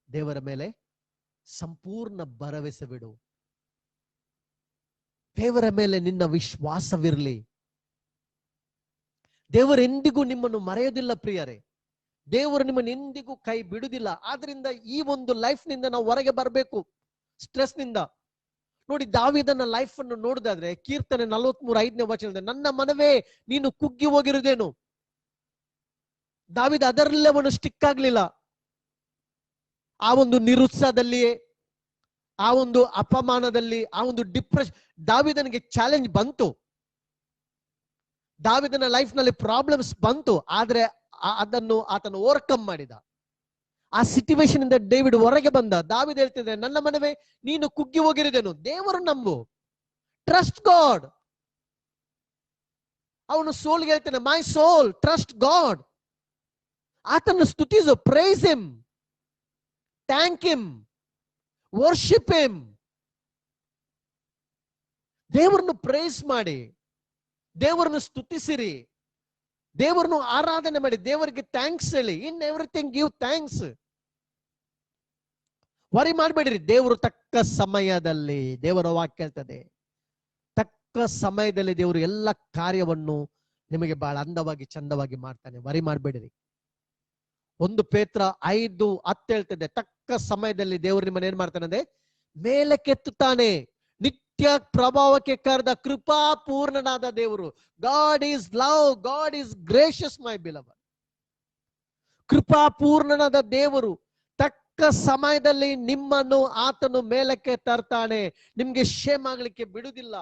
ದೇವರ ಮೇಲೆ ಸಂಪೂರ್ಣ ಭರವಸವಿಡು. ದೇವರ ಮೇಲೆ ನಿನ್ನ ವಿಶ್ವಾಸವಿರಲಿ. ದೇವರು ಎಂದಿಗೂ ನಿಮ್ಮನ್ನು ಮರೆಯೋದಿಲ್ಲ ಪ್ರಿಯರೇ. ದೇವರು ನಿಮ್ಮನ್ನು ಎಂದಿಗೂ ಕೈ ಬಿಡುವುದಿಲ್ಲ. ಆದ್ರಿಂದ ಈ ಒಂದು ಲೈಫ್ ನಿಂದ ನಾವು ಹೊರಗೆ ಬರಬೇಕು, ಸ್ಟ್ರೆಸ್ ನಿಂದ. ನೋಡಿ, ದಾವೀದನ ಲೈಫ್ ಅನ್ನು ನೋಡಿದಾದ್ರೆ, ಕೀರ್ತನೆ 43:5 ನನ್ನ ಮನವೇ ನೀನು ಕುಗ್ಗಿ ಹೋಗಿರುವುದೇನು. ದಾವೀದ ಅದರಲ್ಲೇ ಅವನು ಸ್ಟಿಕ್ ಆಗ್ಲಿಲ್ಲ. ಆ ಒಂದು ನಿರುತ್ಸಾಹದಲ್ಲಿಯೇ, ಆ ಒಂದು ಅಪಮಾನದಲ್ಲಿ, ಆ ಒಂದು ಡಿಪ್ರೆಷನ್, ದಾವೀದನಿಗೆ ಚಾಲೆಂಜ್ ಬಂತು. ದಾವೀದನ ಲೈಫ್ ನಲ್ಲಿ ಪ್ರಾಬ್ಲಮ್ಸ್ ಬಂತು, ಆದ್ರೆ ಅದನ್ನು ಆತನು ಓವರ್ಕಮ್ ಮಾಡಿದ. ಆ ಸಿಚುವೇಶನ್ ಇಂದ ಡೇವಿಡ್ ಹೊರಗೆ ಬಂದ. ದಾವೀದ ಹೇಳ್ತಿದ್ರೆ, ನನ್ನ ಮನವೇ ನೀನು ಕುಗ್ಗಿ ಹೋಗಿರಿದೆನು, ದೇವರು ನಂಬು, ಟ್ರಸ್ಟ್ ಗಾಡ್. ಅವನು ಸೋಲ್ಗೆ ಹೇಳ್ತಾನೆ, ಮೈ ಸೋಲ್ ಟ್ರಸ್ಟ್ ಗಾಡ್. ಆತನ ಸ್ತುತಿಸು, praise him, thank him, worship him. ದೇವರನ್ನು ಪ್ರೈಸ್ ಮಾಡಿ, ದೇವರನ್ನು ಸ್ತುತಿಸಿರಿ, ದೇವರನ್ನು ಆರಾಧನೆ ಮಾಡಿ, ದೇವರಿಗೆ ಥ್ಯಾಂಕ್ಸ್ ಹೇಳಿ. In everything give thanks. Worry ಮಾಡಬೇಡಿರಿ. ದೇವರು ತಕ್ಕ ಸಮಯದಲ್ಲಿ, ದೇವರ ವಾಕ್ಯ ಹೇಳ್ತದೆ, ತಕ್ಕ ಸಮಯದಲ್ಲಿ ದೇವರು ಎಲ್ಲ ಕಾರ್ಯವನ್ನು ನಿಮಗೆ ಬಹಳ ಅಂದವಾಗಿ ಚಂದವಾಗಿ ಮಾಡ್ತಾನೆ. ವರಿ ಮಾಡಬೇಡಿರಿ. 1 ಪೇತ್ರ 5:10 ಹೇಳ್ತದೆ, ತಕ್ಕ ಸಮಯದಲ್ಲಿ ದೇವರು ನಿಮ್ಮನ್ನ ಏನ್ ಮಾಡ್ತಾನೆ ಅಂದ್ರೆ ಮೇಲೆ ಕೆತ್ತುತ್ತಾನೆ. ನಿತ್ಯ ಪ್ರಭಾವಕ್ಕೆ ಕರೆದ ಕೃಪಾಪೂರ್ಣನಾದ ದೇವರು. God is love, God is gracious my beloved. ಕೃಪಾಪೂರ್ಣನಾದ ದೇವರು ತಕ್ಕ ಸಮಯದಲ್ಲಿ ನಿಮ್ಮನ್ನು ಆತನು ಮೇಲಕ್ಕೆ ತರ್ತಾನೆ. ನಿಮ್ಗೆ ಶೇಮ್ ಆಗ್ಲಿಕ್ಕೆ ಬಿಡುದಿಲ್ಲ,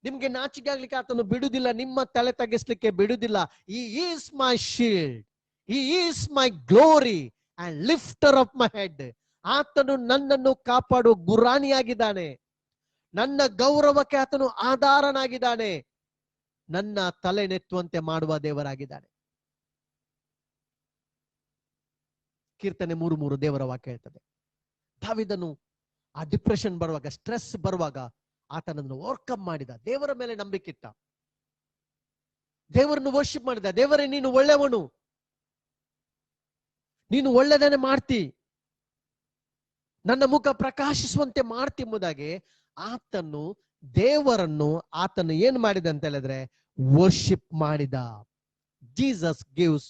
ನಿಮ್ಗೆ ನಾಚಿಕೆ ಆಗ್ಲಿಕ್ಕೆ ಆತನು ಬಿಡುದಿಲ್ಲ, ನಿಮ್ಮ ತಲೆ ತಗ್ಗಿಸ್ಲಿಕ್ಕೆ ಬಿಡುದಿಲ್ಲ. He is my shield, He is my glory and lifter of my head. ಆತನು ನನ್ನನ್ನು ಕಾಪಾಡುವ ಗುರಾಣಿಯಾಗಿದ್ದಾನೆ. ನನ್ನ ಗೌರವಕ್ಕೆ ಆತನು ಆಧಾರನಾಗಿದ್ದಾನೆ. ನನ್ನ ತಲೆ ನೆತ್ತುವಂತೆ ಮಾಡುವ ದೇವರಾಗಿದ್ದಾನೆ. ಕೀರ್ತನೆ 3:3 ದೇವರ ವಾಕ್ಯ ಹೇಳ್ತದೆ. ದಾವೀದನು ಆ ಡಿಪ್ರೆಷನ್ ಬರುವಾಗ, ಸ್ಟ್ರೆಸ್ ಬರುವಾಗ ಆತನನ್ನು ಓವರ್ಕಮ್ ಮಾಡಿದ. ದೇವರ ಮೇಲೆ ನಂಬಿಕೆ ಇಟ್ಟ, ದೇವರನ್ನು ವರ್ಷಿಪ್ ಮಾಡಿದ. ದೇವರೇ ನೀನು ಒಳ್ಳೆಯವನು, ನೀನು ಒಳ್ಳೆದನ್ನೇ ಮಾಡ್ತಿ, ನನ್ನ ಮುಖ ಪ್ರಕಾಶಿಸುವಂತೆ ಮಾಡ್ತಿ ಎಂಬುದಾಗಿ ಆತನು ದೇವರನ್ನು ಆತನು ಏನ್ ಮಾಡಿದ ಅಂತ ಹೇಳಿದ್ರೆ ವರ್ಷಿಪ್ ಮಾಡಿದ. Jesus gives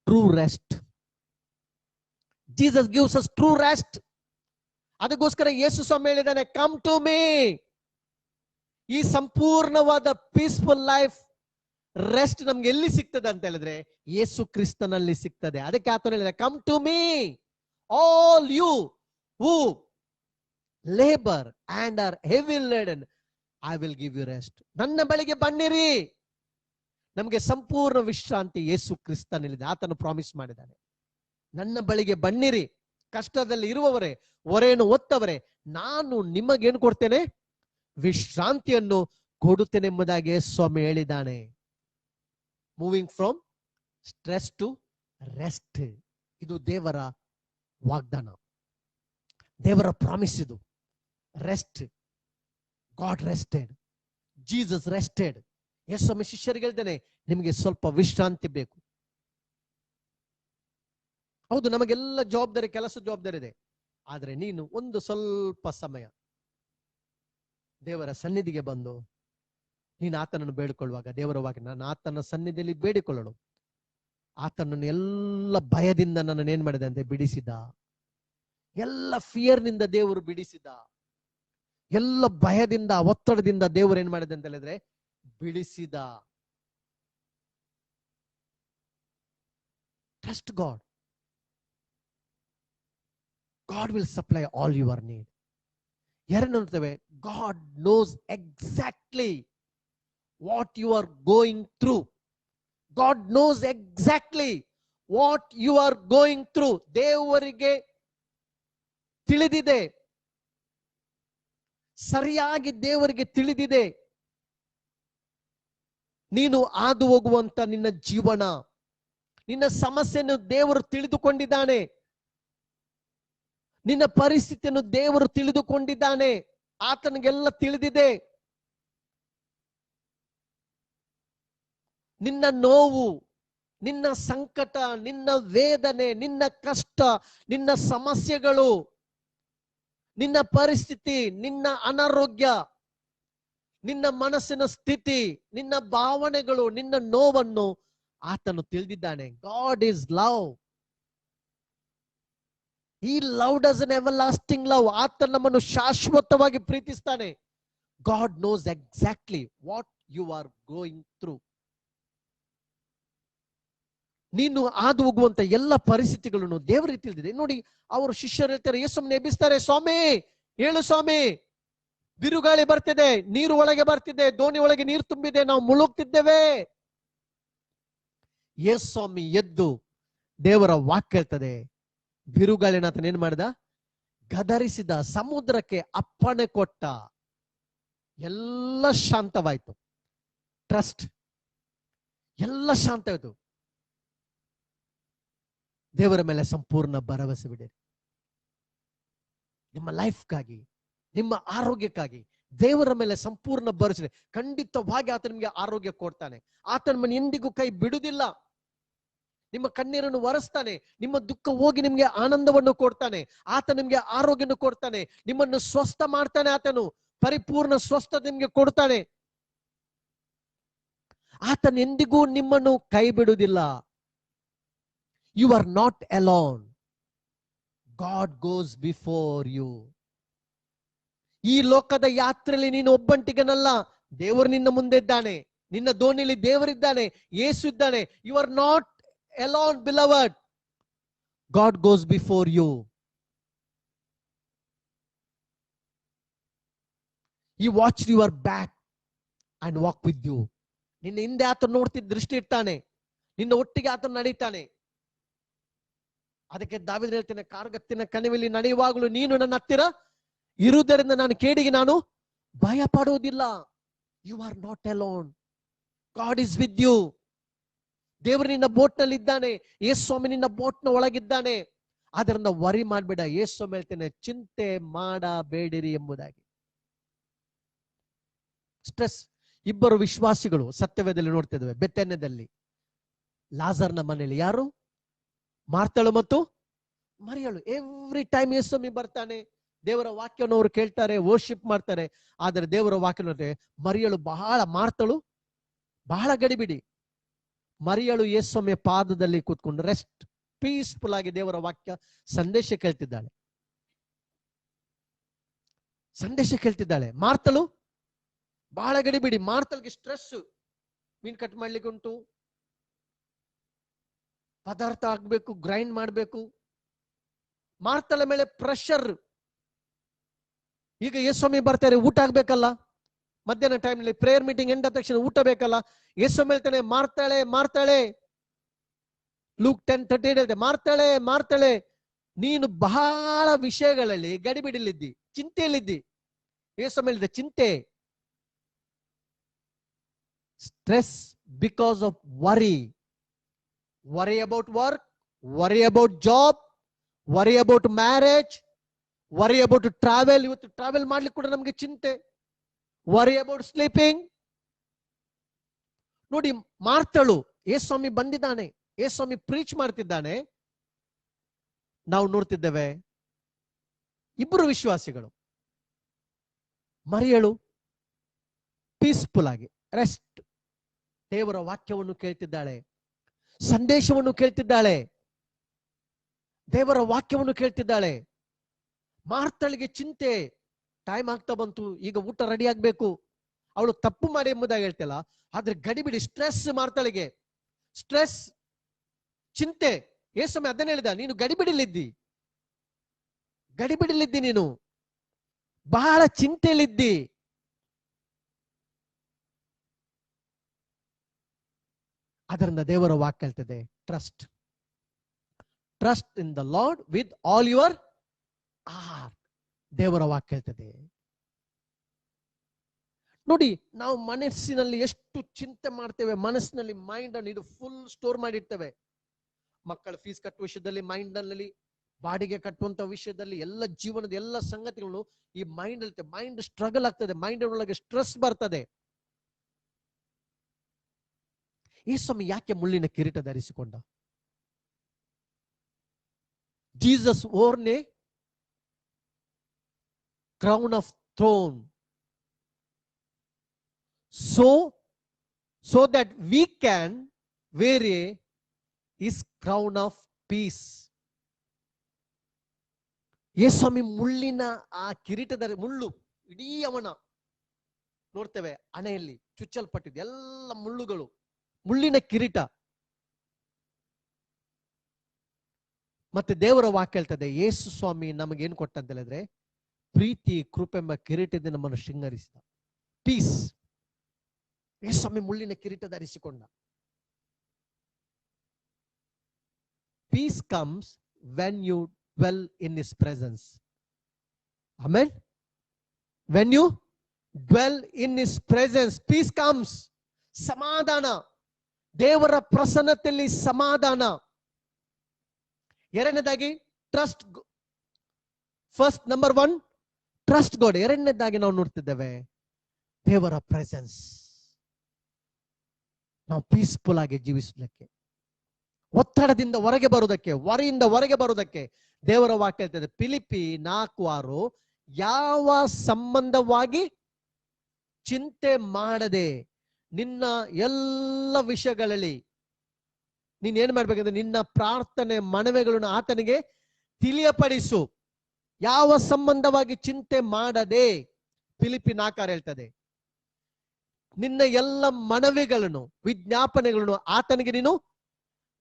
true rest. Jesus gives us true rest. ಅದಕ್ಕೋಸ್ಕರ ಯೇಸು ಸ್ವಾಮಿ ಹೇಳಿದಾನೆ, ಕಮ್ ಟು ಮೀ. ಈ ಸಂಪೂರ್ಣವಾದ ಪೀಸ್ಫುಲ್ ಲೈಫ್ ರೆಸ್ಟ್ ನಮ್ಗೆ ಎಲ್ಲಿ ಸಿಗ್ತದೆ ಅಂತ ಹೇಳಿದ್ರೆ ಯೇಸು ಕ್ರಿಸ್ತನಲ್ಲಿ ಸಿಗ್ತದೆ. ಅದಕ್ಕೆ ಆತನು ಹೇಳಿದ, come to me all you who labour and are heavy laden, I will give you rest. ನನ್ನ ಬಳಿಗೆ ಬನ್ನಿರಿ. ನಮಗೆ ಸಂಪೂರ್ಣ ವಿಶ್ರಾಂತಿ ಯೇಸು ಕ್ರಿಸ್ತನಲ್ಲಿದೆ. ಆತನು ಪ್ರಾಮಿಸ್ ಮಾಡಿದ್ದಾನೆ, ನನ್ನ ಬಳಿಗೆ ಬನ್ನಿರಿ, ಕಷ್ಟದಲ್ಲಿ ಇರುವವರೇ, ಹೊರೆಯನ್ನು ಹೊತ್ತವರೇ, ನಾನು ನಿಮಗೇನು ಕೊಡ್ತೇನೆ, ವಿಶ್ರಾಂತಿಯನ್ನು ಕೊಡುತ್ತೇನೆ ಎಂಬುದಾಗಿ ಸ್ವಾಮಿ ಹೇಳಿದ್ದಾನೆ. Moving from stress to rest. ಇದು ದೇವರ ವಾಗ್ದಾನ, ದೇವರ ಪ್ರಾಮಿಸ್. ಇದು rest. God rested, Jesus rested. ಯೇಸು ಶಿಷ್ಯರಿಗೆ ಹೇಳ್ತಾನೆ, ನಿಮಗೆ ಸ್ವಲ್ಪ ವಿಶ್ರಾಂತಿ ಬೇಕು. ಹೌದು, ನಮಗೆಲ್ಲ ಜವಾಬ್ದಾರಿ, ಕೆಲಸ ಜವಾಬ್ದಾರಿ ಇದೆ. ಆದ್ರೆ ನೀನು ಒಂದು ಸ್ವಲ್ಪ ಸಮಯ ದೇವರ ಸನ್ನಿಧಿಗೆ ಬಂದು ನೀನು ಆತನನ್ನು ಬೇಡಿಕೊಳ್ಳುವಾಗ, ದೇವರ ವಾಕ್ಯ, ನಾನು ಆತನ ಸನ್ನಿಧಿಯಲ್ಲಿ ಬೇಡಿಕೊಳ್ಳೋಣ. ಆತನನ್ನು ಎಲ್ಲ ಭಯದಿಂದ ನನ್ನನ್ನು ಏನ್ ಮಾಡಿದೆ ಅಂತ ಬಿಡಿಸಿದ. ಎಲ್ಲ ಫಿಯರ್ನಿಂದ ದೇವರು ಬಿಡಿಸಿದ. ಎಲ್ಲ ಭಯದಿಂದ, ಒತ್ತಡದಿಂದ ದೇವರು ಏನ್ ಮಾಡಿದೆ ಅಂತ ಹೇಳಿದ್ರೆ ಬಿಡಿಸಿದ. Trust god. God will supply all your need. ಎರಡನೇದು, God knows exactly what you are going through. God knows exactly what you are going through. ದೇವರಿಗೆ ತಿಳಿದಿದೆ, ಸರಿಯಾಗಿ ದೇವರಿಗೆ ತಿಳಿದಿದೆ ನೀನು ಹಾದು ಹೋಗುವಂತ ನಿನ್ನ ಜೀವನ, ನಿನ್ನ ಸಮಸ್ಯೆಯನ್ನು ದೇವರು ತಿಳಿದುಕೊಂಡಿದ್ದಾನೆ. ನಿನ್ನ ಪರಿಸ್ಥಿತಿಯನ್ನು ದೇವರು ತಿಳಿದುಕೊಂಡಿದ್ದಾನೆ. ಆತನಿಗೆಲ್ಲ ತಿಳಿದಿದೆ. ನಿನ್ನ ನೋವು, ನಿನ್ನ ಸಂಕಟ, ನಿನ್ನ ವೇದನೆ, ನಿನ್ನ ಕಷ್ಟ, ನಿನ್ನ ಸಮಸ್ಯೆಗಳು, ನಿನ್ನ ಪರಿಸ್ಥಿತಿ, ನಿನ್ನ ಅನಾರೋಗ್ಯ, ನಿನ್ನ ಮನಸ್ಸಿನ ಸ್ಥಿತಿ, ನಿನ್ನ ಭಾವನೆಗಳು, ನಿನ್ನ ನೋವನ್ನು ಆತನು ತಿಳಿದಿದ್ದಾನೆ. God is love. He loved us an everlasting love. ಆತ ನಮ್ಮನ್ನು ಶಾಶ್ವತವಾಗಿ ಪ್ರೀತಿಸ್ತಾನೆ. God knows exactly what you are going through. ನೀನು ಹಾದು ಹೋಗುವಂತ ಎಲ್ಲ ಪರಿಸ್ಥಿತಿಗಳನ್ನು ದೇವರಿಗೆ ತಿಳಿದಿದೆ. ನೋಡಿ, ಅವರು ಶಿಷ್ಯರು ಹೇಳ್ತಾರೆ, ಯೇಸುವನ್ನು ಎಬ್ಬಿಸ್ತಾರೆ, ಸ್ವಾಮಿ ಹೇಳು ಸ್ವಾಮಿ, ಬಿರುಗಾಳಿ ಬರ್ತಿದೆ, ನೀರು ಒಳಗೆ ಬರ್ತಿದೆ, ದೋಣಿ ಒಳಗೆ ನೀರು ತುಂಬಿದೆ, ನಾವು ಮುಳುಗ್ತಿದ್ದೇವೆ. ಯೇಸು ಸ್ವಾಮಿ ಎದ್ದು ದೇವರ ವಾಕ್ಯ ಹೇಳ್ತದೆ, ಬಿರುಗಾಳಿನ ಆತನ ಏನ್ ಮಾಡಿದ? ಗದರಿಸಿದ, ಸಮುದ್ರಕ್ಕೆ ಅಪ್ಪಣೆ ಕೊಟ್ಟ, ಎಲ್ಲ ಶಾಂತವಾಯ್ತು. ಟ್ರಸ್ಟ್, ಎಲ್ಲ ಶಾಂತವಾಯ್ತು. ದೇವರ ಮೇಲೆ ಸಂಪೂರ್ಣ ಭರವಸೆ ಬಿಡಿ. ನಿಮ್ಮ ಲೈಫ್ಗಾಗಿ, ನಿಮ್ಮ ಆರೋಗ್ಯಕ್ಕಾಗಿ ದೇವರ ಮೇಲೆ ಸಂಪೂರ್ಣ ಭರವಸೆ. ಖಂಡಿತವಾಗಿ ಆತ ನಿಮಗೆ ಆರೋಗ್ಯ ಕೊಡ್ತಾನೆ. ಆತ ನಿಮ್ಮನ್ನು ಎಂದಿಗೂ ಕೈ ಬಿಡುವುದಿಲ್ಲ. ನಿಮ್ಮ ಕಣ್ಣೀರನ್ನು ಒರೆಸ್ತಾನೆ. ನಿಮ್ಮ ದುಃಖ ಹೋಗಿ ನಿಮ್ಗೆ ಆನಂದವನ್ನು ಕೊಡ್ತಾನೆ. ಆತ ನಿಮ್ಗೆ ಆರೋಗ್ಯವನ್ನು ಕೊಡ್ತಾನೆ. ನಿಮ್ಮನ್ನು ಸ್ವಸ್ಥ ಮಾಡ್ತಾನೆ. ಆತನು ಪರಿಪೂರ್ಣ ಸ್ವಸ್ಥತೆ ನಿಮ್ಗೆ ಕೊಡ್ತಾನೆ. ಆತನ ಎಂದಿಗೂ ನಿಮ್ಮನ್ನು ಕೈ ಬಿಡುವುದಿಲ್ಲ. You are not alone. God goes before you. ಈ ಲೋಕದ ಯಾತ್ರೆಯಲ್ಲಿ ನೀನು ಒಬ್ಬಂಟಿಗನಲ್ಲ, ದೇವರು ನಿನ್ನ ಮುಂದೆ ಇದ್ದಾನೆ. ನಿನ್ನ ದೋಣಿಯಲ್ಲಿ ದೇವರಿದ್ದಾನೆ, ಯೇಸು ಇದ್ದಾನೆ. You are not alone, beloved. God goes before you. He watched your back and walk with you. ನಿನ್ನ ಹಿಂದೆ ಆತ ನೋಡ್ತಿದ್ದ ದೃಷ್ಟಿ ಇರ್ತಾನೆ, ನಿನ್ನ ಒಟ್ಟಿಗೆ ಆತ ನಡೀತಾನೆ. ಅದಕ್ಕೆ ದಾವೀದ ಹೇಳ್ತಾನೆ, ಕಾರ್ಗತ್ತಿನ ಕಣಿವೆಯಲ್ಲಿ ನಡೆಯುವಾಗಲೂ ನೀನು ನನ್ನ ಹತ್ತಿರ ಇರುವುದರಿಂದ ನಾನು ಕೇಡಿಗೆ ನಾನು ಭಯ ಪಡುವುದಿಲ್ಲ. You are not alone. God is with you. ದೇವರು ನಿನ್ನ ಬೋಟ್ ನಲ್ಲಿ ಇದ್ದಾನೆ. ಯೇಸು ಸ್ವಾಮಿ ನಿನ್ನ ಬೋಟ್ ನ ಒಳಗಿದ್ದಾನೆ. ಅದರಿಂದ ವರಿ ಮಾಡ್ಬೇಡ. ಯೇಸು ಸ್ವಾಮಿ ಹೇಳ್ತೇನೆ, ಚಿಂತೆ ಮಾಡಬೇಡಿರಿ ಎಂಬುದಾಗಿ. ಸ್ಟ್ರೆಸ್. ಇಬ್ಬರು ವಿಶ್ವಾಸಿಗಳು ಸತ್ಯವೇದದಲ್ಲಿ ನೋಡ್ತಿದ್ದೇವೆ, ಬೆಥಾನ್ಯದಲ್ಲಿ ಲಾಜರ್ನ ಮನೆಯಲ್ಲಿ. ಯಾರು? ಮಾರ್ತಳು ಮತ್ತು ಮರಿಯಳು. ಎವ್ರಿ ಟೈಮ್ ಯೇಸು ಸ್ವಾಮಿ ಬರ್ತಾನೆ, ದೇವರ ವಾಕ್ಯವನ್ನು ಅವರು ಕೇಳ್ತಾರೆ, ವರ್ಷಿಪ್ ಮಾಡ್ತಾರೆ. ಆದರೆ ದೇವರ ವಾಕ್ಯ ನೋಡ್ತಾರೆ, ಮರಿಯಳು ಮಾರ್ತಳು ಬಹಳ ಗಡಿಬಿಡಿ. ಮರಿಯಳು ಯೇಸು ಸ್ವಾಮಿಯ ಪಾದದಲ್ಲಿ ಕೂತ್ಕೊಂಡು ರೆಸ್ಟ್, ಪೀಸ್ಫುಲ್ ಆಗಿ ದೇವರ ವಾಕ್ಯ ಸಂದೇಶ ಕೇಳ್ತಿದ್ದಾಳೆ. ಮಾರ್ತಳು ಬಹಳ ಗಡಿಬಿಡಿ. ಮಾರ್ತಳಿಗೆ ಸ್ಟ್ರೆಸ್. ಮೀನ್ ಕಟ್ ಮಾಡ್ಲಿಕ್ಕೆ ಉಂಟು, ಪದಾರ್ಥ ಆಗ್ಬೇಕು, ಗ್ರೈಂಡ್ ಮಾಡ್ಬೇಕು. ಮಾರ್ತಳ ಮೇಲೆ ಪ್ರೆಷರ್. ಈಗ ಯೇಸು ಸ್ವಾಮಿ ಬರ್ತಾರೆ, ಊಟ ಆಗ್ಬೇಕಲ್ಲ. ಮಧ್ಯಾಹ್ನ ಟೈಮ್ ನಲ್ಲಿ ಪ್ರೇಯರ್ ಮೀಟಿಂಗ್ ಎಂಡ ತಕ್ಷಣ ಊಟ ಬೇಕಲ್ಲ. ಯೇಸು ಹೇಳ್ತಾನೆ, ಮಾರ್ತಾಳೆ. ಲೂಕ್ 10:38 ಹೇಳ್ತೆ, ಮಾರ್ತಾಳೆ, ನೀನು ಬಹಳ ವಿಷಯಗಳಲ್ಲಿ ಗಡಿಬಿಡಿಲಿದ್ದಿ, ಚಿಂತೆಯಲ್ಲಿದ್ದಿ. ಯೇಸು ಹೇಳಿದೆ, ಚಿಂತೆ, stress because of worry. Worry about work, worry about job, worry about marriage, worry about travel. ಇವತ್ತು ಟ್ರಾವೆಲ್ ಮಾಡ್ಲಿಕ್ಕೆ ಕೂಡ ನಮ್ಗೆ ಚಿಂತೆ. Worry about sleeping. ನೋಡಿ, ಮಾರ್ತಳು, ಯೇಸು ಸ್ವಾಮಿ ಬಂದಿದ್ದಾನೆ, ಯೇಸು ಸ್ವಾಮಿ ಪ್ರೀಚ್ ಮಾಡ್ತಿದ್ದಾನೆ. ನಾವು ನೋಡ್ತಿದ್ದೇವೆ ಇಬ್ಬರು ವಿಶ್ವಾಸಿಗಳು. ಮರಿಯಳು ಪೀಸ್ಫುಲ್ ಆಗಿ ರೆಸ್ಟ್, ದೇವರ ವಾಕ್ಯವನ್ನು ಕೇಳ್ತಿದ್ದಾಳೆ, ಸಂದೇಶವನ್ನು ಕೇಳ್ತಿದ್ದಾಳೆ, ದೇವರ ವಾಕ್ಯವನ್ನು ಕೇಳ್ತಿದ್ದಾಳೆ. ಮಾರ್ತಳಿಗೆ ಚಿಂತೆ, ಟೈಮ್ ಆಗ್ತಾ ಬಂತು, ಈಗ ಊಟ ರೆಡಿ ಆಗ್ಬೇಕು. ಅವಳು ತಪ್ಪು ಮಾಡಿ ಎಂಬುದಾಗಿ ಹೇಳ್ತಿಲ್ಲ, ಆದ್ರೆ ಗಡಿಬಿಡಿ, ಸ್ಟ್ರೆಸ್. ಮಾರ್ತಳಿಗೆ ಸ್ಟ್ರೆಸ್, ಚಿಂತೆ. ಯೇಸು ಸ್ವಾಮಿ ಅದನ್ನ ಹೇಳಿದ, ನೀನು ಗಡಿಬಿಡಿಲಿದ್ದಿ, ನೀನು ಬಹಳ ಚಿಂತೆಯಲ್ಲಿದ್ದಿ. ಅದರಿಂದ ದೇವರ ವಾಕ್ಯ ಹೇಳ್ತದೆ, trust in the Lord with all your heart. ದೇವರ ವಾಕ್ಯ ಹೇಳ್ತದೆ. ನೋಡಿ, ನಾವು ಮನಸ್ಸಿನಲ್ಲಿ ಎಷ್ಟು ಚಿಂತೆ ಮಾಡ್ತೇವೆ. ಮನಸ್ಸಿನಲ್ಲಿ ಮೈಂಡ್ ಅನ್ನು ಇದು ಫುಲ್ ಸ್ಟೋರ್ ಮಾಡಿರ್ತೇವೆ. ಮಕ್ಕಳ ಫೀಸ್ ಕಟ್ಟುವ ವಿಷಯದಲ್ಲಿ ಮೈಂಡ್ ನಲ್ಲಿ, ಬಾಡಿಗೆ ಕಟ್ಟುವಂತ ವಿಷಯದಲ್ಲಿ, ಎಲ್ಲ ಜೀವನದ ಎಲ್ಲ ಸಂಗತಿಗಳು ಈ ಮೈಂಡ್ ಅಲ್ಲಿ. ಮೈಂಡ್ ಸ್ಟ್ರಗಲ್ ಆಗ್ತದೆ, ಮೈಂಡ್ ಒಳಗೆ ಸ್ಟ್ರೆಸ್ ಬರ್ತದೆ. ಯೇಸು ಸ್ವಾಮಿ ಯಾಕೆ ಮುಳ್ಳಿನ ಕಿರೀಟ ಧರಿಸಿಕೊಂಡ? Jesus worn a crown of throne, so that we can wear his crown of peace. ಯೇಸು ಸ್ವಾಮಿ ಮುಳ್ಳಿನ ಆ ಕಿರೀಟದ ಮುಳ್ಳು, ಇಡೀ ಅವನ ನೋಡ್ತೇವೆ ಹಣೆಯಲ್ಲಿ ಚುಚ್ಚಲ್ಪಟ್ಟಿದೆ, ಎಲ್ಲ ಮುಳ್ಳುಗಳು, ಮುಳ್ಳಿನ ಕಿರೀಟ. ಮತ್ತೆ ದೇವರ ವಾಕ್ಯ ಹೇಳ್ತದೆ, ಯೇಸು ಸ್ವಾಮಿ ನಮಗೇನು ಕೊಟ್ಟಂತ ಹೇಳಿದ್ರೆ ಪ್ರೀತಿ ಕೃಪೆಂಬ ಕಿರೀಟದಿಂದ ನಮ್ಮನ್ನು ಶೃಂಗರಿಸಿದ. ಪೀಸ್. ಯೇಸುಸ್ವಾಮಿ ಮುಳ್ಳಿನ ಕಿರೀಟ ಧರಿಸಿಕೊಂಡ. Peace comes when you dwell in his presence. Amen. When you dwell in his presence, peace comes. ಸಮಾಧಾನ. ದೇವರ ಪ್ರಸನ್ನತೆಯಲ್ಲಿ ಸಮಾಧಾನ. ಎರಡನೇದಾಗಿ trust. First number 1 trust god. ಎರಡನೇದಾಗಿ ನಾವು ನೋಡ್ತಿದ್ದೇವೆ ದೇವರ ಪ್ರೆಸೆನ್ಸ್. ನಾವು ಪೀಸ್ಫುಲ್ ಆಗಿ ಜೀವಿಸಲಿಕ್ಕೆ, ಒತ್ತಡದಿಂದ ಹೊರಗೆ ಬರುವುದಕ್ಕೆ, ವರಿಯಿಂದ ಹೊರಗೆ ಬರುವುದಕ್ಕೆ ದೇವರ ವಾಕ್ಯ ಹೇಳ್ತದೆ. ಫಿಲಿಪ್ಪಿ 4:6, ಯಾವ ಸಂಬಂಧವಾಗಿ ಚಿಂತೆ ಮಾಡದೆ ನಿನ್ನ ಎಲ್ಲ ವಿಷಯಗಳಲ್ಲಿ ನೀನ್ ಏನ್ ಮಾಡ್ಬೇಕಂದ್ರೆ ನಿನ್ನ ಪ್ರಾರ್ಥನೆ ಮನವಿಗಳನ್ನು ಆತನಿಗೆ ತಿಳಿಯಪಡಿಸು. ಯಾವ ಸಂಬಂಧವಾಗಿ ಚಿಂತೆ ಮಾಡದೆ, ಫಿಲಿಪ್ಪಿ 4:6 ಹೇಳ್ತದೆ, ನಿನ್ನ ಎಲ್ಲ ಮನವಿಗಳನ್ನು ವಿಜ್ಞಾಪನೆಗಳನ್ನು ಆತನಿಗೆ ನೀನು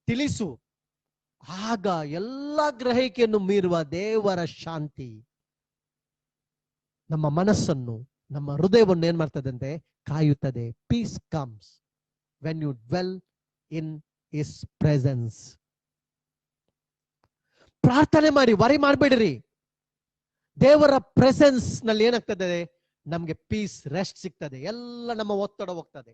ತಿಳಿಸು. ಆಗ ಎಲ್ಲ ಗ್ರಹಿಕೆಯನ್ನು ಮೀರುವ ದೇವರ ಶಾಂತಿ ನಮ್ಮ ಮನಸ್ಸನ್ನು, ನಮ್ಮ ಹೃದಯವನ್ನು ಏನ್ ಮಾಡ್ತದಂತೆ ಕಾಯುತ್ತದೆ. Peace comes when you dwell in his presence. ಪ್ರಾರ್ಥನೆ ಮಾಡಿ, ವರಿ ಮಾಡಬೇಡಿರಿ. ದೇವರ ಪ್ರೆಸೆನ್ಸ್ ನಲ್ಲಿ ಏನಾಗ್ತದೆ, ನಮ್ಗೆ ಪೀಸ್, ರೆಸ್ಟ್ ಸಿಗ್ತದೆ. ಎಲ್ಲ ನಮ್ಮ ಒತ್ತಡ ಹೋಗ್ತದೆ.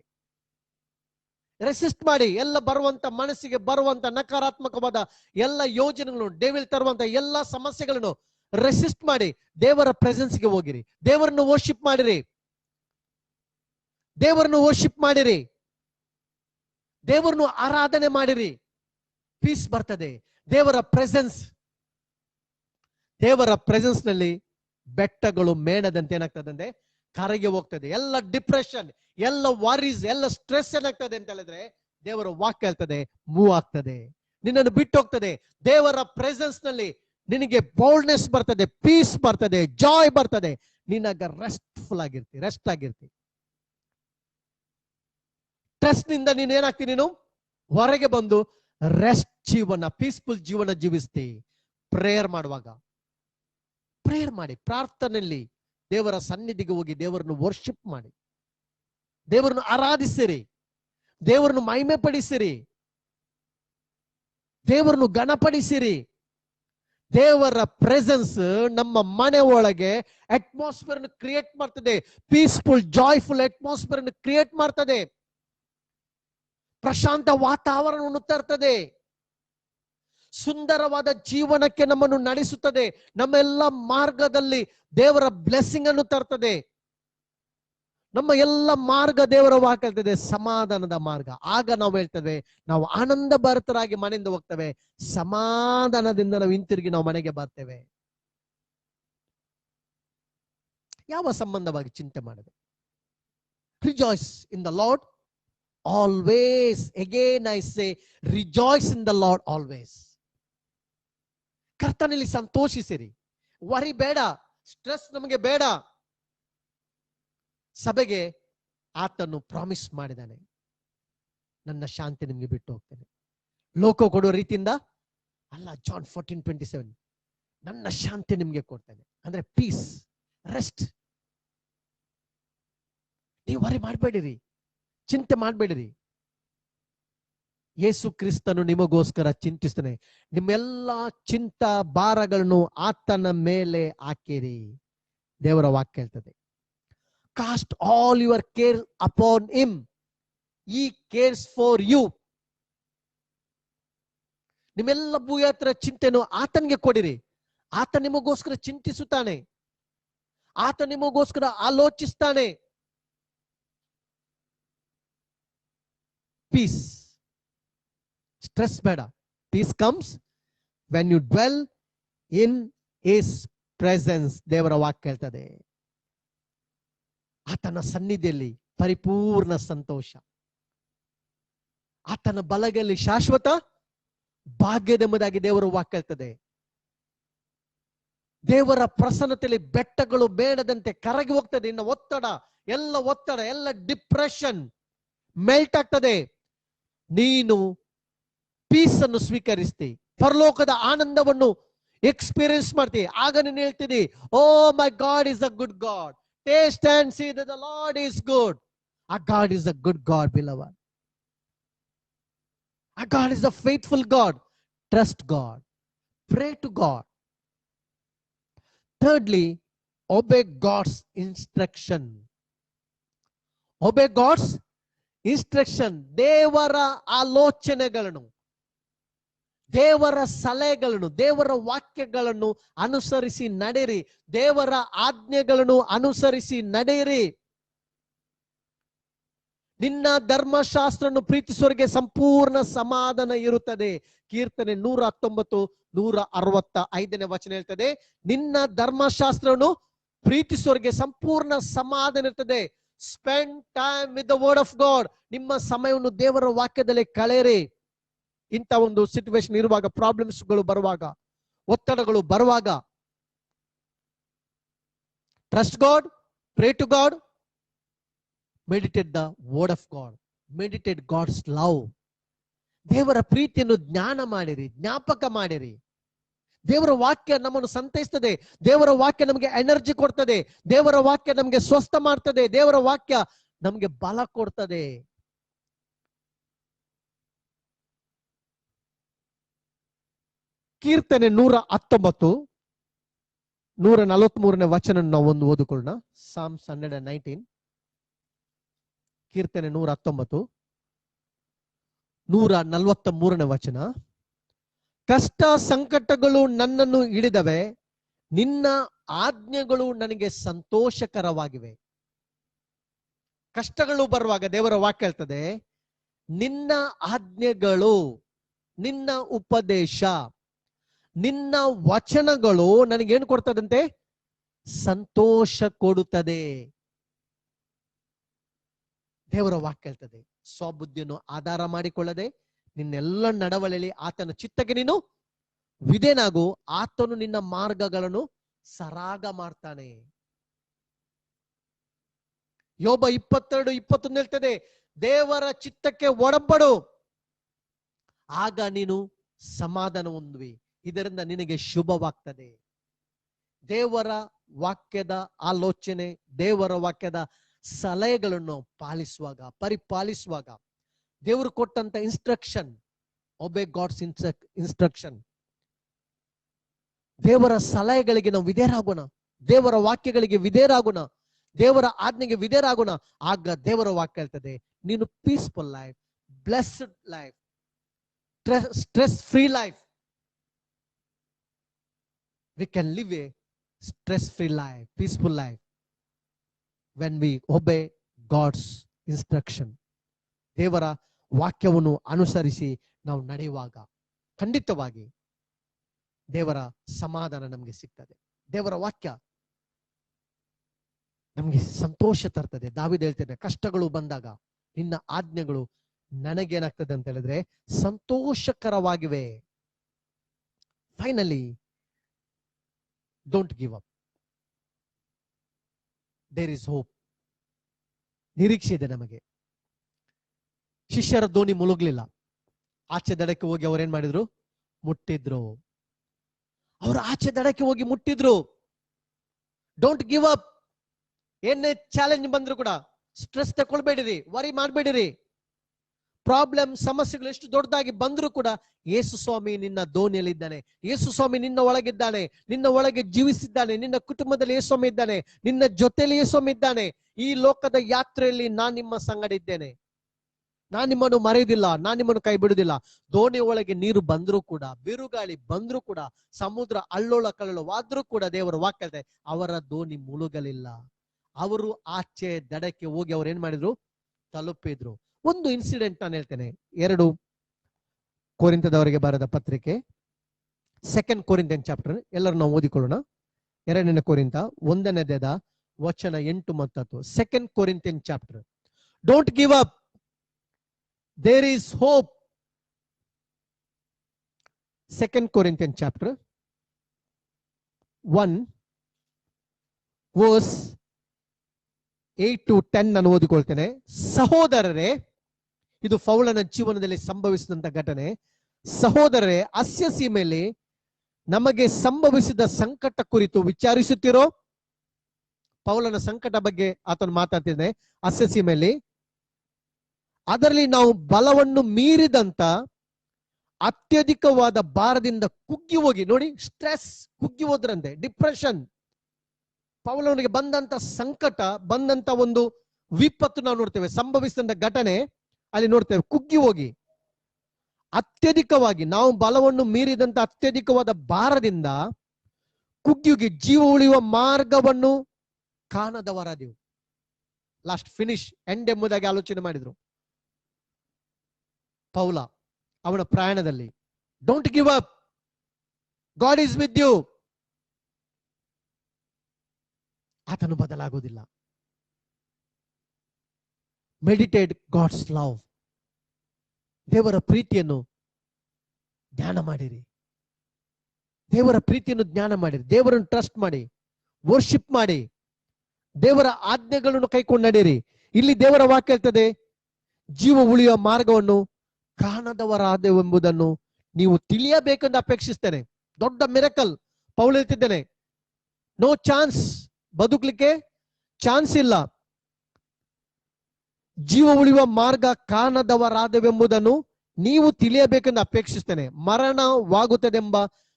ರೆಸಿಸ್ಟ್ ಮಾಡಿ. ಎಲ್ಲ ಬರುವಂತ ಮನಸ್ಸಿಗೆ ಬರುವಂತ ನಕಾರಾತ್ಮಕವಾದ ಎಲ್ಲ ಯೋಜನೆಗಳನ್ನು, ಡೆವಿಲ್ ತರುವಂತ ಎಲ್ಲ ಸಮಸ್ಯೆಗಳನ್ನು ರೆಸಿಸ್ಟ್ ಮಾಡಿ ದೇವರ ಪ್ರೆಸೆನ್ಸ್ಗೆ ಹೋಗಿರಿ. ದೇವರನ್ನು ವರ್ಷಿಪ್ ಮಾಡಿರಿ. ದೇವರನ್ನು ವರ್ಷಿಪ್ ಮಾಡಿರಿ. ದೇವರನ್ನು ಆರಾಧನೆ ಮಾಡಿರಿ. ಪೀಸ್ ಬರ್ತದೆ. ದೇವರ ಪ್ರೆಸೆನ್ಸ್ ನಲ್ಲಿ ಬೆಟ್ಟಗಳು ಮೇಣದಂತೆ ಏನಾಗ್ತದೆ, ಕರಗಿ ಹೋಗ್ತದೆ. ಎಲ್ಲ ಡಿಪ್ರೆಷನ್, ಎಲ್ಲ ವಾರೀಸ್, ಎಲ್ಲ ಸ್ಟ್ರೆಸ್ ಏನಾಗ್ತದೆ ಅಂತ ಹೇಳಿದ್ರೆ ದೇವರ ವಾಕ್ಯ ಹೇಳ್ತದೆ, ಮೂವ್ ಆಗ್ತದೆ, ನಿನ್ನನ್ನು ಬಿಟ್ಟು ಹೋಗ್ತದೆ. ದೇವರ ಪ್ರೆಸೆನ್ಸ್ ನಲ್ಲಿ ನಿನಗೆ ಬೋಲ್ಡ್ನೆಸ್ ಬರ್ತದೆ, ಪೀಸ್ ಬರ್ತದೆ, ಜಾಯ್ ಬರ್ತದೆ. ನಿನಗ ರೆಸ್ಟ್ಫುಲ್ ಆಗಿರ್ತಿ, ರೆಸ್ಟ್ ಆಗಿರ್ತಿ. ಸ್ಟ್ರೆಸ್ ನಿಂದ ನೀನು ಏನಾಗ್ತಿ, ನೀನು ಹೊರಗೆ ಬಂದು ರೆಸ್ಟ್ ಜೀವನ, ಪೀಸ್ಫುಲ್ ಜೀವನ ಜೀವಿಸ್ತಿ. ಪ್ರೇಯರ್ ಮಾಡುವಾಗ ಪ್ರೇಯರ್ ಮಾಡಿ, ಪ್ರಾರ್ಥನೆಯಲ್ಲಿ ದೇವರ ಸನ್ನಿಧಿಗೆ ಹೋಗಿ ದೇವರನ್ನು ವರ್ಷಿಪ್ ಮಾಡಿ, ದೇವರನ್ನು ಆರಾಧಿಸಿರಿ, ದೇವರನ್ನು ಮಹಿಮೆ ಪಡಿಸಿರಿ, ದೇವರನ್ನು ಘನಪಡಿಸಿರಿ. ದೇವರ ಪ್ರೆಸೆನ್ಸ್ ನಮ್ಮ ಮನೆ ಒಳಗೆ ಅಟ್ಮಾಸ್ಫಿಯರ್ ಕ್ರಿಯೇಟ್ ಮಾಡ್ತದೆ. ಪೀಸ್ಫುಲ್ ಜಾಯ್ಫುಲ್ ಅಟ್ಮಾಸ್ಫಿಯರ್ ಕ್ರಿಯೇಟ್ ಮಾಡ್ತದೆ. ಪ್ರಶಾಂತ ವಾತಾವರಣವನ್ನು ತರ್ತದೆ. ಸುಂದರವಾದ ಜೀವನಕ್ಕೆ ನಮ್ಮನ್ನು ನಡೆಸುತ್ತದೆ. ನಮ್ಮೆಲ್ಲ ಮಾರ್ಗದಲ್ಲಿ ದೇವರ ಬ್ಲೆಸ್ಸಿಂಗ್ ಅನ್ನು ತರ್ತದೆ. ನಮ್ಮ ಎಲ್ಲ ಮಾರ್ಗ ದೇವರ ವಾಕ್ಯ ಹೇಳ್ತದೆ ಸಮಾಧಾನದ ಮಾರ್ಗ. ಆಗ ನಾವು ಹೇಳ್ತೇವೆ, ನಾವು ಆನಂದ ಭರಿತರಾಗಿ ಮನೆಯಿಂದ ಹೋಗ್ತೇವೆ, ಸಮಾಧಾನದಿಂದ ನಾವು ಹಿಂತಿರುಗಿ ನಾವು ಮನೆಗೆ ಬರ್ತೇವೆ. ಯಾವ ಸಂಬಂಧವಾಗಿ ಚಿಂತೆ ಮಾಡದೆ. Rejoice in the Lord always. Again I say, rejoice in the Lord always. ಕರ್ತನಲ್ಲಿ ಸಂತೋಷಿಸಿರಿ. ವರಿ ಬೇಡ, ಸ್ಟ್ರೆಸ್ ನಮಗೆ ಬೇಡ. ಸಭೆಗೆ ಆತನು ಪ್ರಾಮಿಸ್ ಮಾಡಿದಾನೆ, ನನ್ನ ಶಾಂತಿ ನಿಮ್ಗೆ ಬಿಟ್ಟು ಹೋಗ್ತೇನೆ. ಲೋಕ ಕೊಡುವ ರೀತಿಯಿಂದ ಅಲ್ಲ. ಜಾನ್ 14:27, ನನ್ನ ಶಾಂತಿ ನಿಮ್ಗೆ ಕೊಡ್ತೇನೆ. ಅಂದ್ರೆ ಪೀಸ್, ರೆಸ್ಟ್. ನೀವು ವರಿ ಮಾಡಬೇಡಿರಿ, ಚಿಂತೆ ಮಾಡಬೇಡಿರಿ. ಯೇಸು ಕ್ರಿಸ್ತನು ನಿಮಗೋಸ್ಕರ ಚಿಂತಿಸ್ತಾನೆ. ನಿಮ್ಮೆಲ್ಲಾ ಚಿಂತ ಭಾರಗಳನ್ನು ಆತನ ಮೇಲೆ ಹಾಕಿರಿ. ದೇವರ ವಾಕ್ಯ ಹೇಳ್ತದೆ, cost all your care upon him, he cares for you. ನಿಮ್ಮೆಲ್ಲ ಭೂಯಾತ್ರ ಚಿಂತೆನು ಆತನಿಗೆ ಕೊಡಿರಿ. ಆತ ನಿಮಗೋಸ್ಕರ ಚಿಂತಿಸುತ್ತಾನೆ, ಆತ ನಿಮಗೋಸ್ಕರ ಆಲೋಚಿಸ್ತಾನೆ. ಪೀಸ್, ಸ್ಟ್ರೆಸ್ ಬೇಡ. Peace comes when you dwell in his presence. ದೇವರ ವಾಕ್ಯ ಹೇಳ್ತದೆ, ಆತನ ಸನ್ನಿಧಿಯಲ್ಲಿ ಪರಿಪೂರ್ಣ ಸಂತೋಷ, ಆತನ ಬಲಗೈಯಲ್ಲಿ ಶಾಶ್ವತ ಭಾಗ್ಯದೆಂಬುದಾಗಿ ದೇವರ ವಾಕ್ಯ ಹೇಳ್ತದೆ. ದೇವರ ಪ್ರಸನ್ನತೆಯಲ್ಲಿ ಬೆಟ್ಟಗಳು ಬೇಡದಂತೆ ಕರಗಿ ಹೋಗ್ತದೆ. ಇನ್ನು ಒತ್ತಡ, ಎಲ್ಲ ಡಿಪ್ರೆಷನ್ ಮೆಲ್ಟ್ ಆಗ್ತದೆ. ನೀನು ಪೀಸ್ ಅನ್ನು ಸ್ವೀಕರಿಸ್ತಿ, ಪರಲೋಕದ ಆನಂದವನ್ನು ಎಕ್ಸ್ಪೀರಿಯನ್ಸ್ ಮಾಡ್ತೀವಿ. ಆಗ ನೀನು ಹೇಳ್ತೀನಿ, oh my God is a good God. Taste and see that the Lord is good. Our God is a good God beloved. Our God is a faithful God. Trust God. Pray to God. Thirdly, obey God's instruction. Obey God's instruction. ದೇವರ ಆಲೋಚನೆಗಳನ್ನು, ದೇವರ ಸಲಹೆಗಳನ್ನು, ದೇವರ ವಾಕ್ಯಗಳನ್ನು ಅನುಸರಿಸಿ ನಡೆಯಿರಿ. ದೇವರ ಆಜ್ಞೆಗಳನ್ನು ಅನುಸರಿಸಿ ನಡೆಯಿರಿ. ನಿನ್ನ ಧರ್ಮಶಾಸ್ತ್ರವನ್ನು ಪ್ರೀತಿಸುವವರಿಗೆ ಸಂಪೂರ್ಣ ಸಮಾಧಾನ ಇರುತ್ತದೆ. ಕೀರ್ತನೆ 119 165ನೇ ವಚನ ಹೇಳ್ತದೆ, ನಿನ್ನ ಧರ್ಮಶಾಸ್ತ್ರವನ್ನು ಪ್ರೀತಿಸುವವರಿಗೆ ಸಂಪೂರ್ಣ ಸಮಾಧಾನ ಇರ್ತದೆ. Spend time with the word of god. ನಿಮ್ಮ ಸಮಯವನ್ನು ದೇವರ ವಾಕ್ಯದಲ್ಲಿ ಕಳೆಯಿರಿ. ಇಂಥ ಒಂದು ಸಿಚುವೇಶನ್ ಇರುವಾಗ, ಪ್ರಾಬ್ಲಮ್ಸ್ಗಳು ಬರುವಾಗ, ಒತ್ತಡಗಳು ಬರುವಾಗ, trust God, pray to God, meditate the word of God, meditate God's love. ದೇವರ ಪ್ರೀತಿಯನ್ನು ಜ್ಞಾನ ಮಾಡಿರಿ, ಜ್ಞಾಪಕ ಮಾಡಿರಿ. ದೇವರ ವಾಕ್ಯ ನಮ್ಮನ್ನು ಸಂತೈಸ್ತದೆ. ದೇವರ ವಾಕ್ಯ ನಮಗೆ ಎನರ್ಜಿ ಕೊಡ್ತದೆ. ದೇವರ ವಾಕ್ಯ ನಮಗೆ ಸ್ವಸ್ಥ ಮಾಡ್ತದೆ. ದೇವರ ವಾಕ್ಯ ನಮಗೆ ಬಲ ಕೊಡ್ತದೆ. ಕೀರ್ತನೆ 119 143ನೇ ವಚನ ನಾವು ಒಂದು ಓದಿಕೊಳ್ಳೋಣ. ಸಾಮ್ಸ್ 119. ಕೀರ್ತನೆ 119 143ನೇ ವಚನ. ಕಷ್ಟ ಸಂಕಟಗಳು ನನ್ನನ್ನು ಹಿಡಿದವೆ, ನಿನ್ನ ಆಜ್ಞೆಗಳು ನನಗೆ ಸಂತೋಷಕರವಾಗಿವೆ. ಕಷ್ಟಗಳು ಬರುವಾಗ ದೇವರ ವಾಕ್ಯ ಹೇಳ್ತದೆ, ನಿನ್ನ ಆಜ್ಞೆಗಳು, ನಿನ್ನ ಉಪದೇಶ, ನಿನ್ನ ವಚನಗಳು ನನಗೇನು ಕೊಡ್ತದಂತೆ? ಸಂತೋಷ ಕೊಡುತ್ತದೆ. ದೇವರ ವಾಕ್ಯ ಹೇಳ್ತದೆ, ಸ್ವಬುದ್ಧಿಯನ್ನು ಆಧಾರ ಮಾಡಿಕೊಳ್ಳದೆ ನಿನ್ನೆಲ್ಲ ನಡವಳಿಯಲ್ಲಿ ಆತನ ಚಿತ್ತಕ್ಕೆ ನೀನು ವಿಧೇನಾಗು, ಆತನು ನಿನ್ನ ಮಾರ್ಗಗಳನ್ನು ಸರಾಗ ಮಾಡ್ತಾನೆ. ಯೋಬ 22:21 ಹೇಳ್ತದೆ, ದೇವರ ಚಿತ್ತಕ್ಕೆ ಒಡಂಬಡು, ಆಗ ನೀನು ಸಮಾಧಾನ ಹೊಂದುವಿ, ಇದರಿಂದ ನಿನಗೆ ಶುಭವಾಗ್ತದೆ. ದೇವರ ವಾಕ್ಯದ ಆಲೋಚನೆ, ದೇವರ ವಾಕ್ಯದ ಸಲಹೆಗಳನ್ನು ಪಾಲಿಸುವಾಗ, ಪರಿಪಾಲಿಸುವಾಗ, ದೇವರು ಕೊಟ್ಟಂತ ಇನ್ಸ್ಟ್ರಕ್ಷನ್, ಒಬೆ ಗಾಡ್ಸ್ ಇನ್ಸ್ಟ್ರಕ್ಷನ್, ದೇವರ ಸಲಹೆಗಳಿಗೆ ನಾವು ವಿಧೇಯರಾಗೋಣ, ದೇವರ ವಾಕ್ಯಗಳಿಗೆ ವಿಧೇಯರಾಗೋಣ, ದೇವರ ಆಜ್ಞೆಗೆ ವಿಧೇಯರಾಗೋಣ. ಆಗ ದೇವರ ವಾಕ್ಯ ಹೇಳ್ತದೆ, ನೀನು peaceful life, blessed life, stress free life. We can live a stress-free life, peaceful life, when we obey God's instruction. ದೇವರ ವಾಕ್ಯವನ್ನು ಅನುಸರಿಸಿ ನಾವು ನಡೆಯುವಾಗ ಖಂಡಿತವಾಗಿ ದೇವರ ಸಮಾಧಾನ ನಮಗೆ ಸಿಗ್ತದೆ. ದೇವರ ವಾಕ್ಯ ನಮಗೆ ಸಂತೋಷ ತರ್ತದೆ. ದಾವೀದ ಹೇಳ್ತಾನೆ, ಕಷ್ಟಗಳು ಬಂದಾಗ ನಿನ್ನ ಆಜ್ಞೆಗಳು ನನಗೇನಾಗ್ತದೆ ಅಂತ ಹೇಳಿದ್ರೆ ಸಂತೋಷಕರವಾಗಿವೆ. Finally, don't give up. There is hope. ನಿರೀಕ್ಷೆ ಇದೆ ನಮಗೆ. ಶಿಷ್ಯರ ದೋಣಿ ಮುಳುಗ್ಲಿಲ್ಲ. ಆಚೆ ದಡಕ್ಕೆ ಹೋಗಿ ಅವ್ರೇನ್ ಮಾಡಿದ್ರು? ಮುಟ್ಟಿದ್ರು. ಅವರು ಆಚೆ ದಡಕ್ಕೆ ಹೋಗಿ ಮುಟ್ಟಿದ್ರು. Don't give up. ಏನೇ ಚಾಲೆಂಜ್ ಬಂದ್ರು ಕೂಡ ಸ್ಟ್ರೆಸ್ ತಗೊಳ್ಬೇಡಿರಿ, ವರಿ ಮಾಡ್ಬೇಡಿರಿ. ಪ್ರಾಬ್ಲಮ್, ಸಮಸ್ಯೆಗಳು ಎಷ್ಟು ದೊಡ್ಡದಾಗಿ ಬಂದ್ರು ಕೂಡ ಯೇಸು ಸ್ವಾಮಿ ನಿನ್ನ ದೋಣಿಯಲ್ಲಿದ್ದಾನೆ. ಯೇಸು ಸ್ವಾಮಿ ನಿನ್ನ ಒಳಗಿದ್ದಾನೆ, ನಿನ್ನ ಒಳಗೆ ಜೀವಿಸಿದ್ದಾನೆ. ನಿನ್ನ ಕುಟುಂಬದಲ್ಲಿ ಯೇಸು ಸ್ವಾಮಿ ಇದ್ದಾನೆ, ನಿನ್ನ ಜೊತೆಯಲ್ಲಿ ಯೇಸು ಸ್ವಾಮಿ ಇದ್ದಾನೆ. ಈ ಲೋಕದ ಯಾತ್ರೆಯಲ್ಲಿ ನಾನ್ ನಿಮ್ಮ ಸಂಗಡ ಇದ್ದೇನೆ, ನಾನ್ ನಿಮ್ಮನ್ನು ಮರೆಯುವುದಿಲ್ಲ, ನಾನ್ ನಿಮ್ಮನ್ನು ಕೈ ಬಿಡುವುದಿಲ್ಲ. ದೋಣಿ ಒಳಗೆ ನೀರು ಬಂದ್ರು ಕೂಡ, ಬಿರುಗಾಳಿ ಬಂದ್ರು ಕೂಡ, ಸಮುದ್ರ ಅಲ್ಲೋಳ ಕಲ್ಲೋಳವಾದ್ರೂ ಕೂಡ ದೇವರ ವಾಕ್ಯ ಇದೆ, ಅವರ ದೋಣಿ ಮುಳುಗಲಿಲ್ಲ. ಅವರು ಆಚೆ ದಡಕ್ಕೆ ಹೋಗಿ ಅವ್ರು ಏನ್ ಮಾಡಿದ್ರು? ತಲುಪಿದ್ರು. ಒಂದು ಇನ್ಸಿಡೆಂಟ್ ನಾನು ಹೇಳ್ತೇನೆ. 2 ಕೊರಿಂಥದವರಿಗೆ ಬರೆದ ಪತ್ರಿಕೆ, 2 ಕೊರಿಂಥಿಯನ್ ಚಾಪ್ಟರ್, ಎಲ್ಲರೂ ನಾವು ಓದಿಕೊಳ್ಳೋಣ. 2 ಕೊರಿಂಥ 1ನೇ ಅಧ್ಯಾಯದ ವಚನ 8 ಮತ್ತು 10. 2 Corinthian chapter. Don't give up, there is hope. 2 Corinthian chapter 1 verse 8 to 10 ನಾನು ಓದಿಕೊಳ್ತೇನೆ. ಸಹೋದರರೇ, ಇದು ಪೌಲನ ಜೀವನದಲ್ಲಿ ಸಂಭವಿಸಿದಂತ ಘಟನೆ. ಸಹೋದರರೇ, ಅಸ್ಯ ಸೀಮೆಯಲ್ಲಿ ನಮಗೆ ಸಂಭವಿಸಿದ ಸಂಕಟ ಕುರಿತು ವಿಚಾರಿಸುತ್ತಿರೋ. ಪೌಲನ ಸಂಕಟ ಬಗ್ಗೆ ಆತನು ಮಾತಾಡ್ತಿದ್ದಾನೆ ಅಸಸಿ ಮೇಲೆ. ಅದರಲ್ಲಿ ನಾವು ಬಲವನ್ನು ಮೀರಿದಂತ ಅತ್ಯಧಿಕವಾದ ಭಾರದಿಂದ ಕುಗ್ಗಿ ಹೋಗಿ, ನೋಡಿ ಸ್ಟ್ರೆಸ್, ಕುಗ್ಗಿ ಹೋದ್ರಂತೆ, ಡಿಪ್ರೆಷನ್. ಪೌಲನಿಗೆ ಬಂದಂತ ಸಂಕಟ, ಬಂದಂತ ಒಂದು ವಿಪತ್ತು ನಾವು ನೋಡ್ತೇವೆ, ಸಂಭವಿಸಿದ ಘಟನೆ ಅಲ್ಲಿ ನೋಡ್ತೇವೆ. ಕುಗ್ಗಿ ಹೋಗಿ ಅತ್ಯಧಿಕವಾಗಿ ನಾವು ಬಲವನ್ನು ಮೀರಿದಂತ ಅತ್ಯಧಿಕವಾದ ಭಾರದಿಂದ ಕುಗ್ಗಿ ಜೀವ ಉಳಿಯುವ ಮಾರ್ಗವನ್ನು ಕಾಣದವರಾದೆವು. ಲಾಸ್ಟ್ ಫಿನಿಶ್, ಎಂಡ್ ಎಂಬುದಾಗಿ ಆಲೋಚನೆ ಮಾಡಿದ್ರು ಪೌಲ ಅವನ ಪ್ರಯಾಣದಲ್ಲಿ. Don't give up, God is with you. ಆತನು ಬದಲಾಗುವುದಿಲ್ಲ. Meditate God's love. ದೇವರ ಪ್ರೀತಿಯನ್ನು ಧ್ಯಾನ ಮಾಡಿರಿ, ದೇವರ ಪ್ರೀತಿಯನ್ನು ಜ್ಞಾನ ಮಾಡಿರಿ, ದೇವರನ್ನು ಟ್ರಸ್ಟ್ ಮಾಡಿ, ವರ್ಷಿಪ್ ಮಾಡಿ, ದೇವರ ಆಜ್ಞೆಗಳನ್ನು ಕೈಕೊಂಡು ನಡೆಯಿರಿ. ಇಲ್ಲಿ ದೇವರ ವಾಕ್ಯ ಹೇಳ್ತದೆ, ಜೀವ ಉಳಿಯುವ ಮಾರ್ಗವನ್ನು ಕಾಣದವರಾದೆವೆಂಬುದನ್ನು ನೀವು ತಿಳಿಯಬೇಕೆಂದು ಅಪೇಕ್ಷಿಸ್ತೇನೆ. ದೊಡ್ಡ ಮಿರಕಲ್ ಪೌಲ ಹೇಳ್ತಿದ್ದೇನೆ. ನೋ ಚಾನ್ಸ್, ಬದುಕಲಿಕ್ಕೆ ಚಾನ್ಸ್ ಇಲ್ಲ. ಜೀವ ಉಳಿಯುವ ಮಾರ್ಗ ಕಾಣದವರಾದವೆಂಬುದನ್ನು ನೀವು ತಿಳಿಯಬೇಕೆಂದು ಅಪೇಕ್ಷಿಸ್ತೇನೆ. ಮರಣವಾಗುತ್ತದೆಂಬ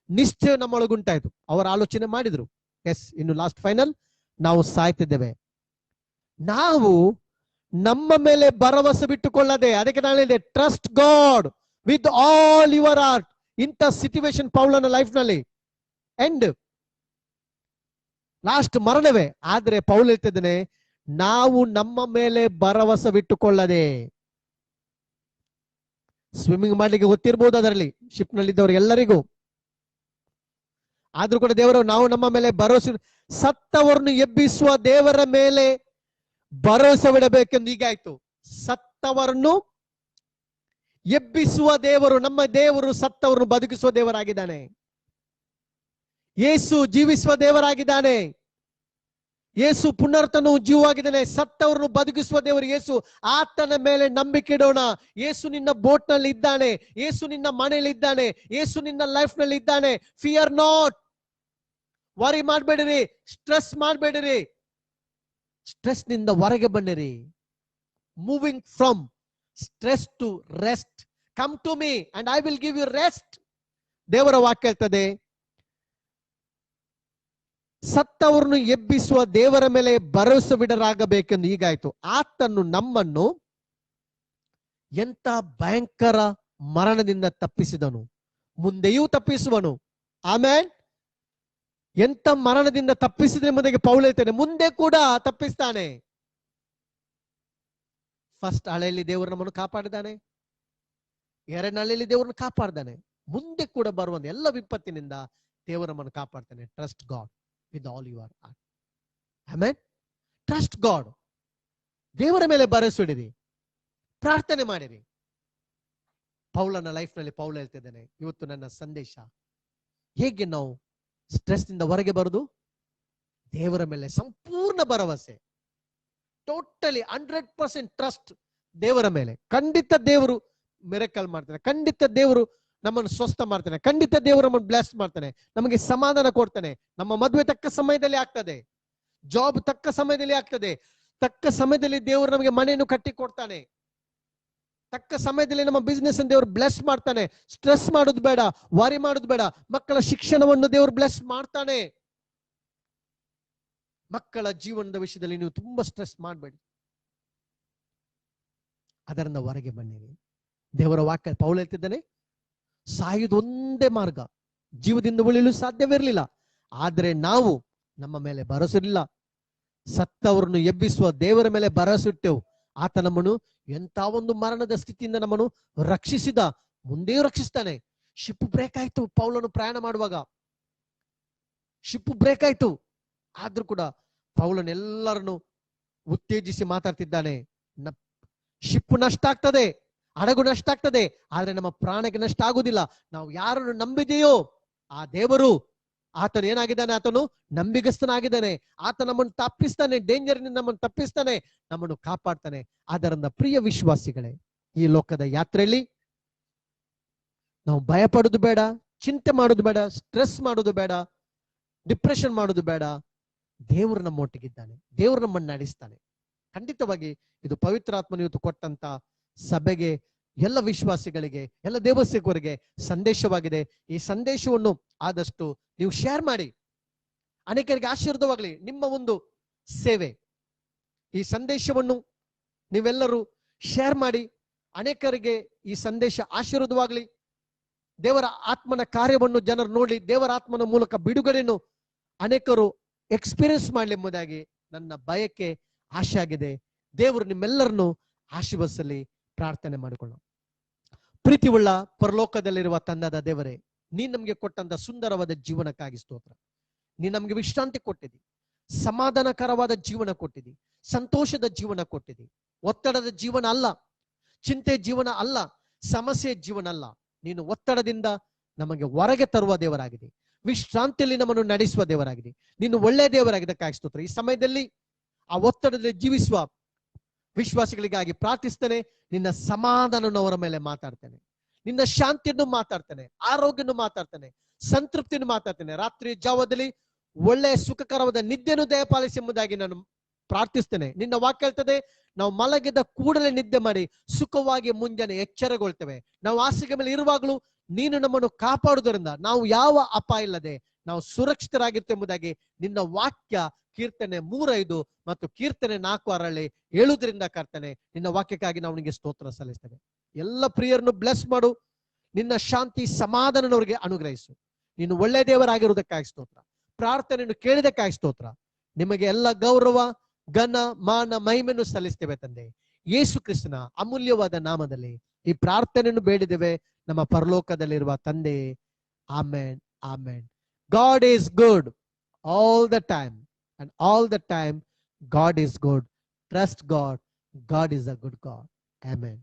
ನಿಶ್ಚಯ ನಮ್ಮೊಳಗುಂಟಾಯ್ತು. ಅವರ ಆಲೋಚನೆ ಮಾಡಿದ್ರು, ಎಸ್, ಇನ್ನು ಲಾಸ್ಟ್ ಫೈನಲ್, ನಾವು ಸಾಯ್ತಿದ್ದೇವೆ. ನಾವು ನಮ್ಮ ಮೇಲೆ ಭರವಸೆ ಬಿಟ್ಟುಕೊಳ್ಳದೆ, ಅದಕ್ಕೆ ನಾನು ಹೇಳಿದೆ trust God with all your heart. ಇಂಥ ಸಿಚುವೇಶನ್ ಪೌಲನ ಲೈಫ್ ನಲ್ಲಿ ಎಂಡ್, ಲಾಸ್ಟ್ ಮರಣವೇ. ಆದ್ರೆ ಪೌಲ್ ಹೇಳ್ತಿದ್ದೇನೆ, ನಾವು ನಮ್ಮ ಮೇಲೆ ಭರವಸೆ ಬಿಟ್ಟುಕೊಳ್ಳದೆ, ಸ್ವಿಮ್ಮಿಂಗ್ ಮಾಡ್ಲಿಕ್ಕೆ ಗೊತ್ತಿರ್ಬೋದು ಅದರಲ್ಲಿ ಶಿಪ್ ನಲ್ಲಿ ಇದ್ದವರು ಎಲ್ಲರಿಗೂ, ಆದ್ರೂ ಕೂಡ ದೇವರು ನಾವು ನಮ್ಮ ಮೇಲೆ ಭರವಸೆ, ಸತ್ತವರನ್ನು ಎಬ್ಬಿಸುವ ದೇವರ ಮೇಲೆ ಭರವಸೆ ಬಿಡಬೇಕೆಂದು ಹೀಗಾಯ್ತು. ಸತ್ತವರನ್ನು ಎಬ್ಬಿಸುವ ದೇವರು, ನಮ್ಮ ದೇವರು ಸತ್ತವರನ್ನು ಬದುಕಿಸುವ ದೇವರಾಗಿದ್ದಾನೆ. ಯೇಸು ಜೀವಿಸುವ ದೇವರಾಗಿದ್ದಾನೆ. ಯೇಸು ಪುನರ್ತನವು ಜೀವವಾಗಿದ್ದಾನೆ. ಸತ್ತವರನ್ನು ಬದುಕಿಸುವ ದೇವರು ಯೇಸು. ಆತನ ಮೇಲೆ ನಂಬಿಕೆ ಇಡೋಣ. ಯೇಸು ನಿನ್ನ ಬೋಟ್ ನಲ್ಲಿ ಇದ್ದಾನೆ, ಯೇಸು ನಿನ್ನ ಮನೆಯಲ್ಲಿ ಇದ್ದಾನೆ, ಯೇಸು ನಿನ್ನ ಲೈಫ್ ನಲ್ಲಿ ಇದ್ದಾನೆ. ಫಿಯರ್ ನಾಟ್, ವರಿ ಮಾಡಬೇಡಿರಿ, ಸ್ಟ್ರೆಸ್ ಮಾಡಬೇಡಿರಿ, ಸ್ಟ್ರೆಸ್ ನಿಂದ ಹೊರಗೆ ಬನ್ನಿರಿ. Moving from stress to rest. Come to me and I will give you rest. ದೇವರ ವಾಕ್ಯ ಹೇಳ್ತದೆ, ಸತ್ತವರನ್ನು ಎಬ್ಬಿಸುವ ದೇವರ ಮೇಲೆ ಭರವಸೆ ಬಿಡರಾಗಬೇಕೆಂದು ಹೀಗಾಯ್ತು. ಆತನು ನಮ್ಮನ್ನು ಎಂತ ಭಯಂಕರ ಮರಣದಿಂದ ತಪ್ಪಿಸಿದನು, ಮುಂದೆಯೂ ತಪ್ಪಿಸುವನು. ಆಮೇಲೆ ಎಂತ ಮರಣದಿಂದ ತಪ್ಪಿಸಿದ್ರೆ ಎಂಬುದಾಗಿ ಪೌಲ ಹೇಳ್ತಾನೆ, ಮುಂದೆ ಕೂಡ ತಪ್ಪಿಸ್ತಾನೆ. ಫಸ್ಟ್ ಹಳೆಯಲ್ಲಿ ದೇವರು ನಮ್ಮನ್ನು ಕಾಪಾಡಿದಾನೆ, ಎರಡನೇ ಹಳೆಯಲ್ಲಿ ದೇವರನ್ನು ಕಾಪಾಡ್ದಾನೆ, ಮುಂದೆ ಕೂಡ ಬರುವ ಎಲ್ಲ ವಿಪತ್ತಿನಿಂದ ದೇವರು ನಮ್ಮನ್ನು ಕಾಪಾಡ್ತಾನೆ. Trust God with all your heart. Amen. Trust God. ದೇವರ ಮೇಲೆ ಭರವಸೆ ಇಡಿರಿ, ಪ್ರಾರ್ಥನೆ ಮಾಡಿರಿ. ಪೌಲನ ಲೈಫ್ ನಲ್ಲಿ ಪೌಲ ಹೇಳ್ತಿದ್ದಾನೆ, ಇವತ್ತು ನನ್ನ ಸಂದೇಶ, ಹೇಗೆ ನಾವು ಸ್ಟ್ರೆಸ್ ನಿಂದ ಹೊರಗೆ ಬರುದು? ದೇವರ ಮೇಲೆ ಸಂಪೂರ್ಣ ಭರವಸೆ, ಟೋಟಲಿ 100% ಟ್ರಸ್ಟ್ ದೇವರ ಮೇಲೆ. ಖಂಡಿತ ದೇವರು ಮಿರಕಲ್ ಮಾಡ್ತಾನೆ, ಖಂಡಿತ ದೇವರು ನಮ್ಮನ್ನು ಸ್ವಸ್ಥ ಮಾಡ್ತಾನೆ, ಖಂಡಿತ ದೇವರು ನಮ್ಮನ್ನು ಬ್ಲೆಸ್ ಮಾಡ್ತಾನೆ, ನಮಗೆ ಸಮಾಧಾನ ಕೊಡ್ತಾನೆ. ನಮ್ಮ ಮದುವೆ ತಕ್ಕ ಸಮಯದಲ್ಲಿ ಆಗ್ತದೆ, ಜಾಬ್ ತಕ್ಕ ಸಮಯದಲ್ಲಿ ಆಗ್ತದೆ, ತಕ್ಕ ಸಮಯದಲ್ಲಿ ದೇವರು ನಮಗೆ ಮನೆಯನ್ನು ಕಟ್ಟಿ ಕೊಡ್ತಾನೆ, ತಕ್ಕ ಸಮಯದಲ್ಲಿ ನಮ್ಮ ಬಿಸ್ನೆಸ್ ಅನ್ನು ದೇವರು ಬ್ಲೆಸ್ ಮಾಡ್ತಾನೆ. ಸ್ಟ್ರೆಸ್ ಮಾಡೋದು ಬೇಡ, ವಾರಿ ಮಾಡೋದು ಬೇಡ. ಮಕ್ಕಳ ಶಿಕ್ಷಣವನ್ನು ದೇವರು ಬ್ಲೆಸ್ ಮಾಡ್ತಾನೆ. ಮಕ್ಕಳ ಜೀವನದ ವಿಷಯದಲ್ಲಿ ನೀವು ತುಂಬಾ ಸ್ಟ್ರೆಸ್ ಮಾಡಬೇಡಿ, ಅದರಿಂದ ಹೊರಗೆ ಬನ್ನಿರಿ. ದೇವರ ವಾಕ್ಯ ಪೌಲ ಹೇಳ್ತಿದ್ದಾನೆ, ಸಾಯುವುದು ಒಂದೇ ಮಾರ್ಗ, ಜೀವದಿಂದ ಉಳಿಯಲು ಸಾಧ್ಯವಿರಲಿಲ್ಲ. ಆದ್ರೆ ನಾವು ನಮ್ಮ ಮೇಲೆ ಭರವಸೆ ಇರಲಿಲ್ಲ, ಸತ್ತವರನ್ನು ಎಬ್ಬಿಸುವ ದೇವರ ಮೇಲೆ ಭರವಸೆ ಇಟ್ಟೆವು. ಆತ ನಮ್ಮನ್ನು ಎಂತ ಒಂದು ಮರಣದ ಸ್ಥಿತಿಯಿಂದ ನಮ್ಮನ್ನು ರಕ್ಷಿಸಿದ, ಮುಂದೆಯೂ ರಕ್ಷಿಸ್ತಾನೆ. ಶಿಪ್ ಬ್ರೇಕ್ ಆಯ್ತು, ಪೌಲನು ಪ್ರಯಾಣ ಮಾಡುವಾಗ ಶಿಪ್ ಬ್ರೇಕ್ ಆಯ್ತು. ಆದ್ರೂ ಕೂಡ ಪೌಲನ್ ಎಲ್ಲರನ್ನು ಉತ್ತೇಜಿಸಿ ಮಾತಾಡ್ತಿದ್ದಾನೆ, ಶಿಪ್ ನಷ್ಟ ಆಗ್ತದೆ, ಹಡಗು ನಷ್ಟ ಆಗ್ತದೆ, ಆದ್ರೆ ನಮ್ಮ ಪ್ರಾಣಕ್ಕೆ ನಷ್ಟ ಆಗುದಿಲ್ಲ. ನಾವು ಯಾರನ್ನು ನಂಬಿದೆಯೋ ಆ ದೇವರು, ಆತನು ಏನಾಗಿದ್ದಾನೆ, ಆತನು ನಂಬಿಗಸ್ತನಾಗಿದ್ದಾನೆ. ಆತ ನಮ್ಮನ್ನು ತಪ್ಪಿಸ್ತಾನೆ, ಡೇಂಜರ್ ನಿಂದ ನಮ್ಮನ್ನು ತಪ್ಪಿಸ್ತಾನೆ, ನಮ್ಮನ್ನು ಕಾಪಾಡ್ತಾನೆ. ಅದರಿಂದ ಪ್ರಿಯ ವಿಶ್ವಾಸಿಗಳೇ, ಈ ಲೋಕದ ಯಾತ್ರೆಯಲ್ಲಿ ನಾವು ಭಯ ಪಡುದು ಬೇಡ, ಚಿಂತೆ ಮಾಡೋದು ಬೇಡ, ಸ್ಟ್ರೆಸ್ ಮಾಡೋದು ಬೇಡ, ಡಿಪ್ರೆಷನ್ ಮಾಡೋದು ಬೇಡ. ದೇವರು ನಮ್ಮೊಟ್ಟಿಗಿದ್ದಾನೆ, ದೇವರು ನಮ್ಮನ್ನು ನಡೆಸ್ತಾನೆ. ಖಂಡಿತವಾಗಿ ಇದು ಪವಿತ್ರಾತ್ಮನ ಇವತ್ತು ಕೊಟ್ಟಂತ ಸಭೆಗೆ, ಎಲ್ಲ ವಿಶ್ವಾಸಿಗಳಿಗೆ, ಎಲ್ಲ ದೇವಸ್ಥಿಕರಿಗೆ ಸಂದೇಶವಾಗಿದೆ. ಈ ಸಂದೇಶವನ್ನು ಆದಷ್ಟು ನೀವು ಶೇರ್ ಮಾಡಿ, ಅನೇಕರಿಗೆ ಆಶೀರ್ವಾದವಾಗಲಿ. ನಿಮ್ಮ ಒಂದು ಸೇವೆ, ಈ ಸಂದೇಶವನ್ನು ನೀವೆಲ್ಲರೂ ಶೇರ್ ಮಾಡಿ, ಅನೇಕರಿಗೆ ಈ ಸಂದೇಶ ಆಶೀರ್ವಾದವಾಗಲಿ. ದೇವರ ಆತ್ಮನ ಕಾರ್ಯವನ್ನು ಜನರು ನೋಡಿ, ದೇವರ ಆತ್ಮನ ಮೂಲಕ ಬಿಡುಗಡೆಯನ್ನು ಅನೇಕರು ಎಕ್ಸ್ಪೀರಿಯನ್ಸ್ ಮಾಡಲಿ ಎಂಬುದಾಗಿ ನನ್ನ ಬಯಕೆ, ಆಶೆ ಆಗಿದೆ. ದೇವರು ನಿಮ್ಮೆಲ್ಲರನ್ನು ಆಶೀರ್ವದಿಸಲಿ. ಪ್ರಾರ್ಥನೆ ಮಾಡಿಕೊಳ್ಳೋಣ. ಪ್ರೀತಿಯುಳ್ಳ ಪರಲೋಕದಲ್ಲಿರುವ ತಂದದ ದೇವರೇ, ನೀನ್ ನಮ್ಗೆ ಕೊಟ್ಟಂತ ಸುಂದರವಾದ ಜೀವನಕ್ಕಾಗಿ ಸ್ತೋತ್ರ. ನೀನ್ ನಮ್ಗೆ ವಿಶ್ರಾಂತಿ ಕೊಟ್ಟಿದಿ, ಸಮಾಧಾನಕರವಾದ ಜೀವನ ಕೊಟ್ಟಿದಿ, ಸಂತೋಷದ ಜೀವನ ಕೊಟ್ಟಿದಿ. ಒತ್ತಡದ ಜೀವನ ಅಲ್ಲ, ಚಿಂತೆ ಜೀವನ ಅಲ್ಲ, ಸಮಸ್ಯೆ ಜೀವನ ಅಲ್ಲ. ನೀನು ಒತ್ತಡದಿಂದ ನಮಗೆ ಹೊರಗೆ ತರುವ ದೇವರಾಗಿದೆ, ವಿಶ್ರಾಂತಿಯಲ್ಲಿ ನಮ್ಮನ್ನು ನಡೆಸುವ ದೇವರಾಗಿದೆ. ನೀನು ಒಳ್ಳೆಯ ದೇವರಾಗಿದ್ದಕ್ಕಾಗಿ ಸ್ತೋತ್ರ. ಈ ಸಮಯದಲ್ಲಿ ಆ ಒತ್ತಡದಲ್ಲಿ ಜೀವಿಸುವ ವಿಶ್ವಾಸಿಗಳಿಗಾಗಿ ಪ್ರಾರ್ಥಿಸ್ತೇನೆ. ನಿನ್ನ ಸಮಾಧಾನವನ್ನು ಅವರ ಮೇಲೆ ಮಾತಾಡ್ತೇನೆ, ನಿನ್ನ ಶಾಂತಿಯನ್ನು ಮಾತಾಡ್ತೇನೆ, ಆರೋಗ್ಯವನ್ನು ಮಾತಾಡ್ತೇನೆ, ಸಂತೃಪ್ತಿಯನ್ನು ಮಾತಾಡ್ತೇನೆ. ರಾತ್ರಿ ಜಾವದಲ್ಲಿ ಒಳ್ಳೆಯ ಸುಖಕರವಾದ ನಿದ್ದೆಯನ್ನು ದಯಪಾಲಿಸಿ ಎಂಬುದಾಗಿ ನಾನು ಪ್ರಾರ್ಥಿಸ್ತೇನೆ. ನಿನ್ನ ವಾಕ್ಯ ಹೇಳ್ತದೆ, ನಾವು ಮಲಗಿದ ಕೂಡಲೇ ನಿದ್ದೆ ಮಾಡಿ ಸುಖವಾಗಿ ಮುಂಜಾನೆ ಎಚ್ಚರಗೊಳ್ತೇವೆ. ನಾವು ಹಾಸಿಗೆ ಮೇಲೆ ಇರುವಾಗಲೂ ನೀನು ನಮ್ಮನ್ನು ಕಾಪಾಡುವುದರಿಂದ ನಾವು ಯಾವ ಅಪಾಯ ಇಲ್ಲದೆ ನಾವು ಸುರಕ್ಷಿತರಾಗಿರ್ತೇವೆ ಎಂಬುದಾಗಿ ನಿನ್ನ ವಾಕ್ಯ ಕೀರ್ತನೆ 3:5 ಮತ್ತು ಕೀರ್ತನೆ 4:6 ಹೇಳುವುದರಿಂದ ಕರ್ತನೆ, ನಿನ್ನ ವಾಕ್ಯಕ್ಕಾಗಿ ನಾವು ನಿನಗೆ ಸ್ತೋತ್ರ ಸಲ್ಲಿಸ್ತೇವೆ. ಎಲ್ಲ ಪ್ರಿಯರನ್ನು ಬ್ಲೆಸ್ ಮಾಡು. ನಿನ್ನ ಶಾಂತಿ ಸಮಾಧಾನವರಿಗೆ ಅನುಗ್ರಹಿಸು. ನೀನು ಒಳ್ಳೆ ದೇವರಾಗಿರುವುದಕ್ಕಾಗಿ ಸ್ತೋತ್ರ. ಪ್ರಾರ್ಥನೆಯನ್ನು ಕೇಳಿದಕ್ಕಾಗಿ ಸ್ತೋತ್ರ. ನಿಮಗೆ ಎಲ್ಲ ಗೌರವ, ಘನ, ಮಾನ, ಮಹಿಮೆಯನ್ನು ಸಲ್ಲಿಸ್ತೇವೆ ತಂದೆ. ಯೇಸು ಕ್ರಿಸ್ತನ ಅಮೂಲ್ಯವಾದ ನಾಮದಲ್ಲಿ ಈ ಪ್ರಾರ್ಥನೆಯನ್ನು ಬೇಡಿದ್ದೇವೆ ನಮ್ಮ ಪರಲೋಕದಲ್ಲಿರುವ ತಂದೆ. Amen, amen. God is good all the time, and all the time God is good. Trust God. God is a good God. Amen.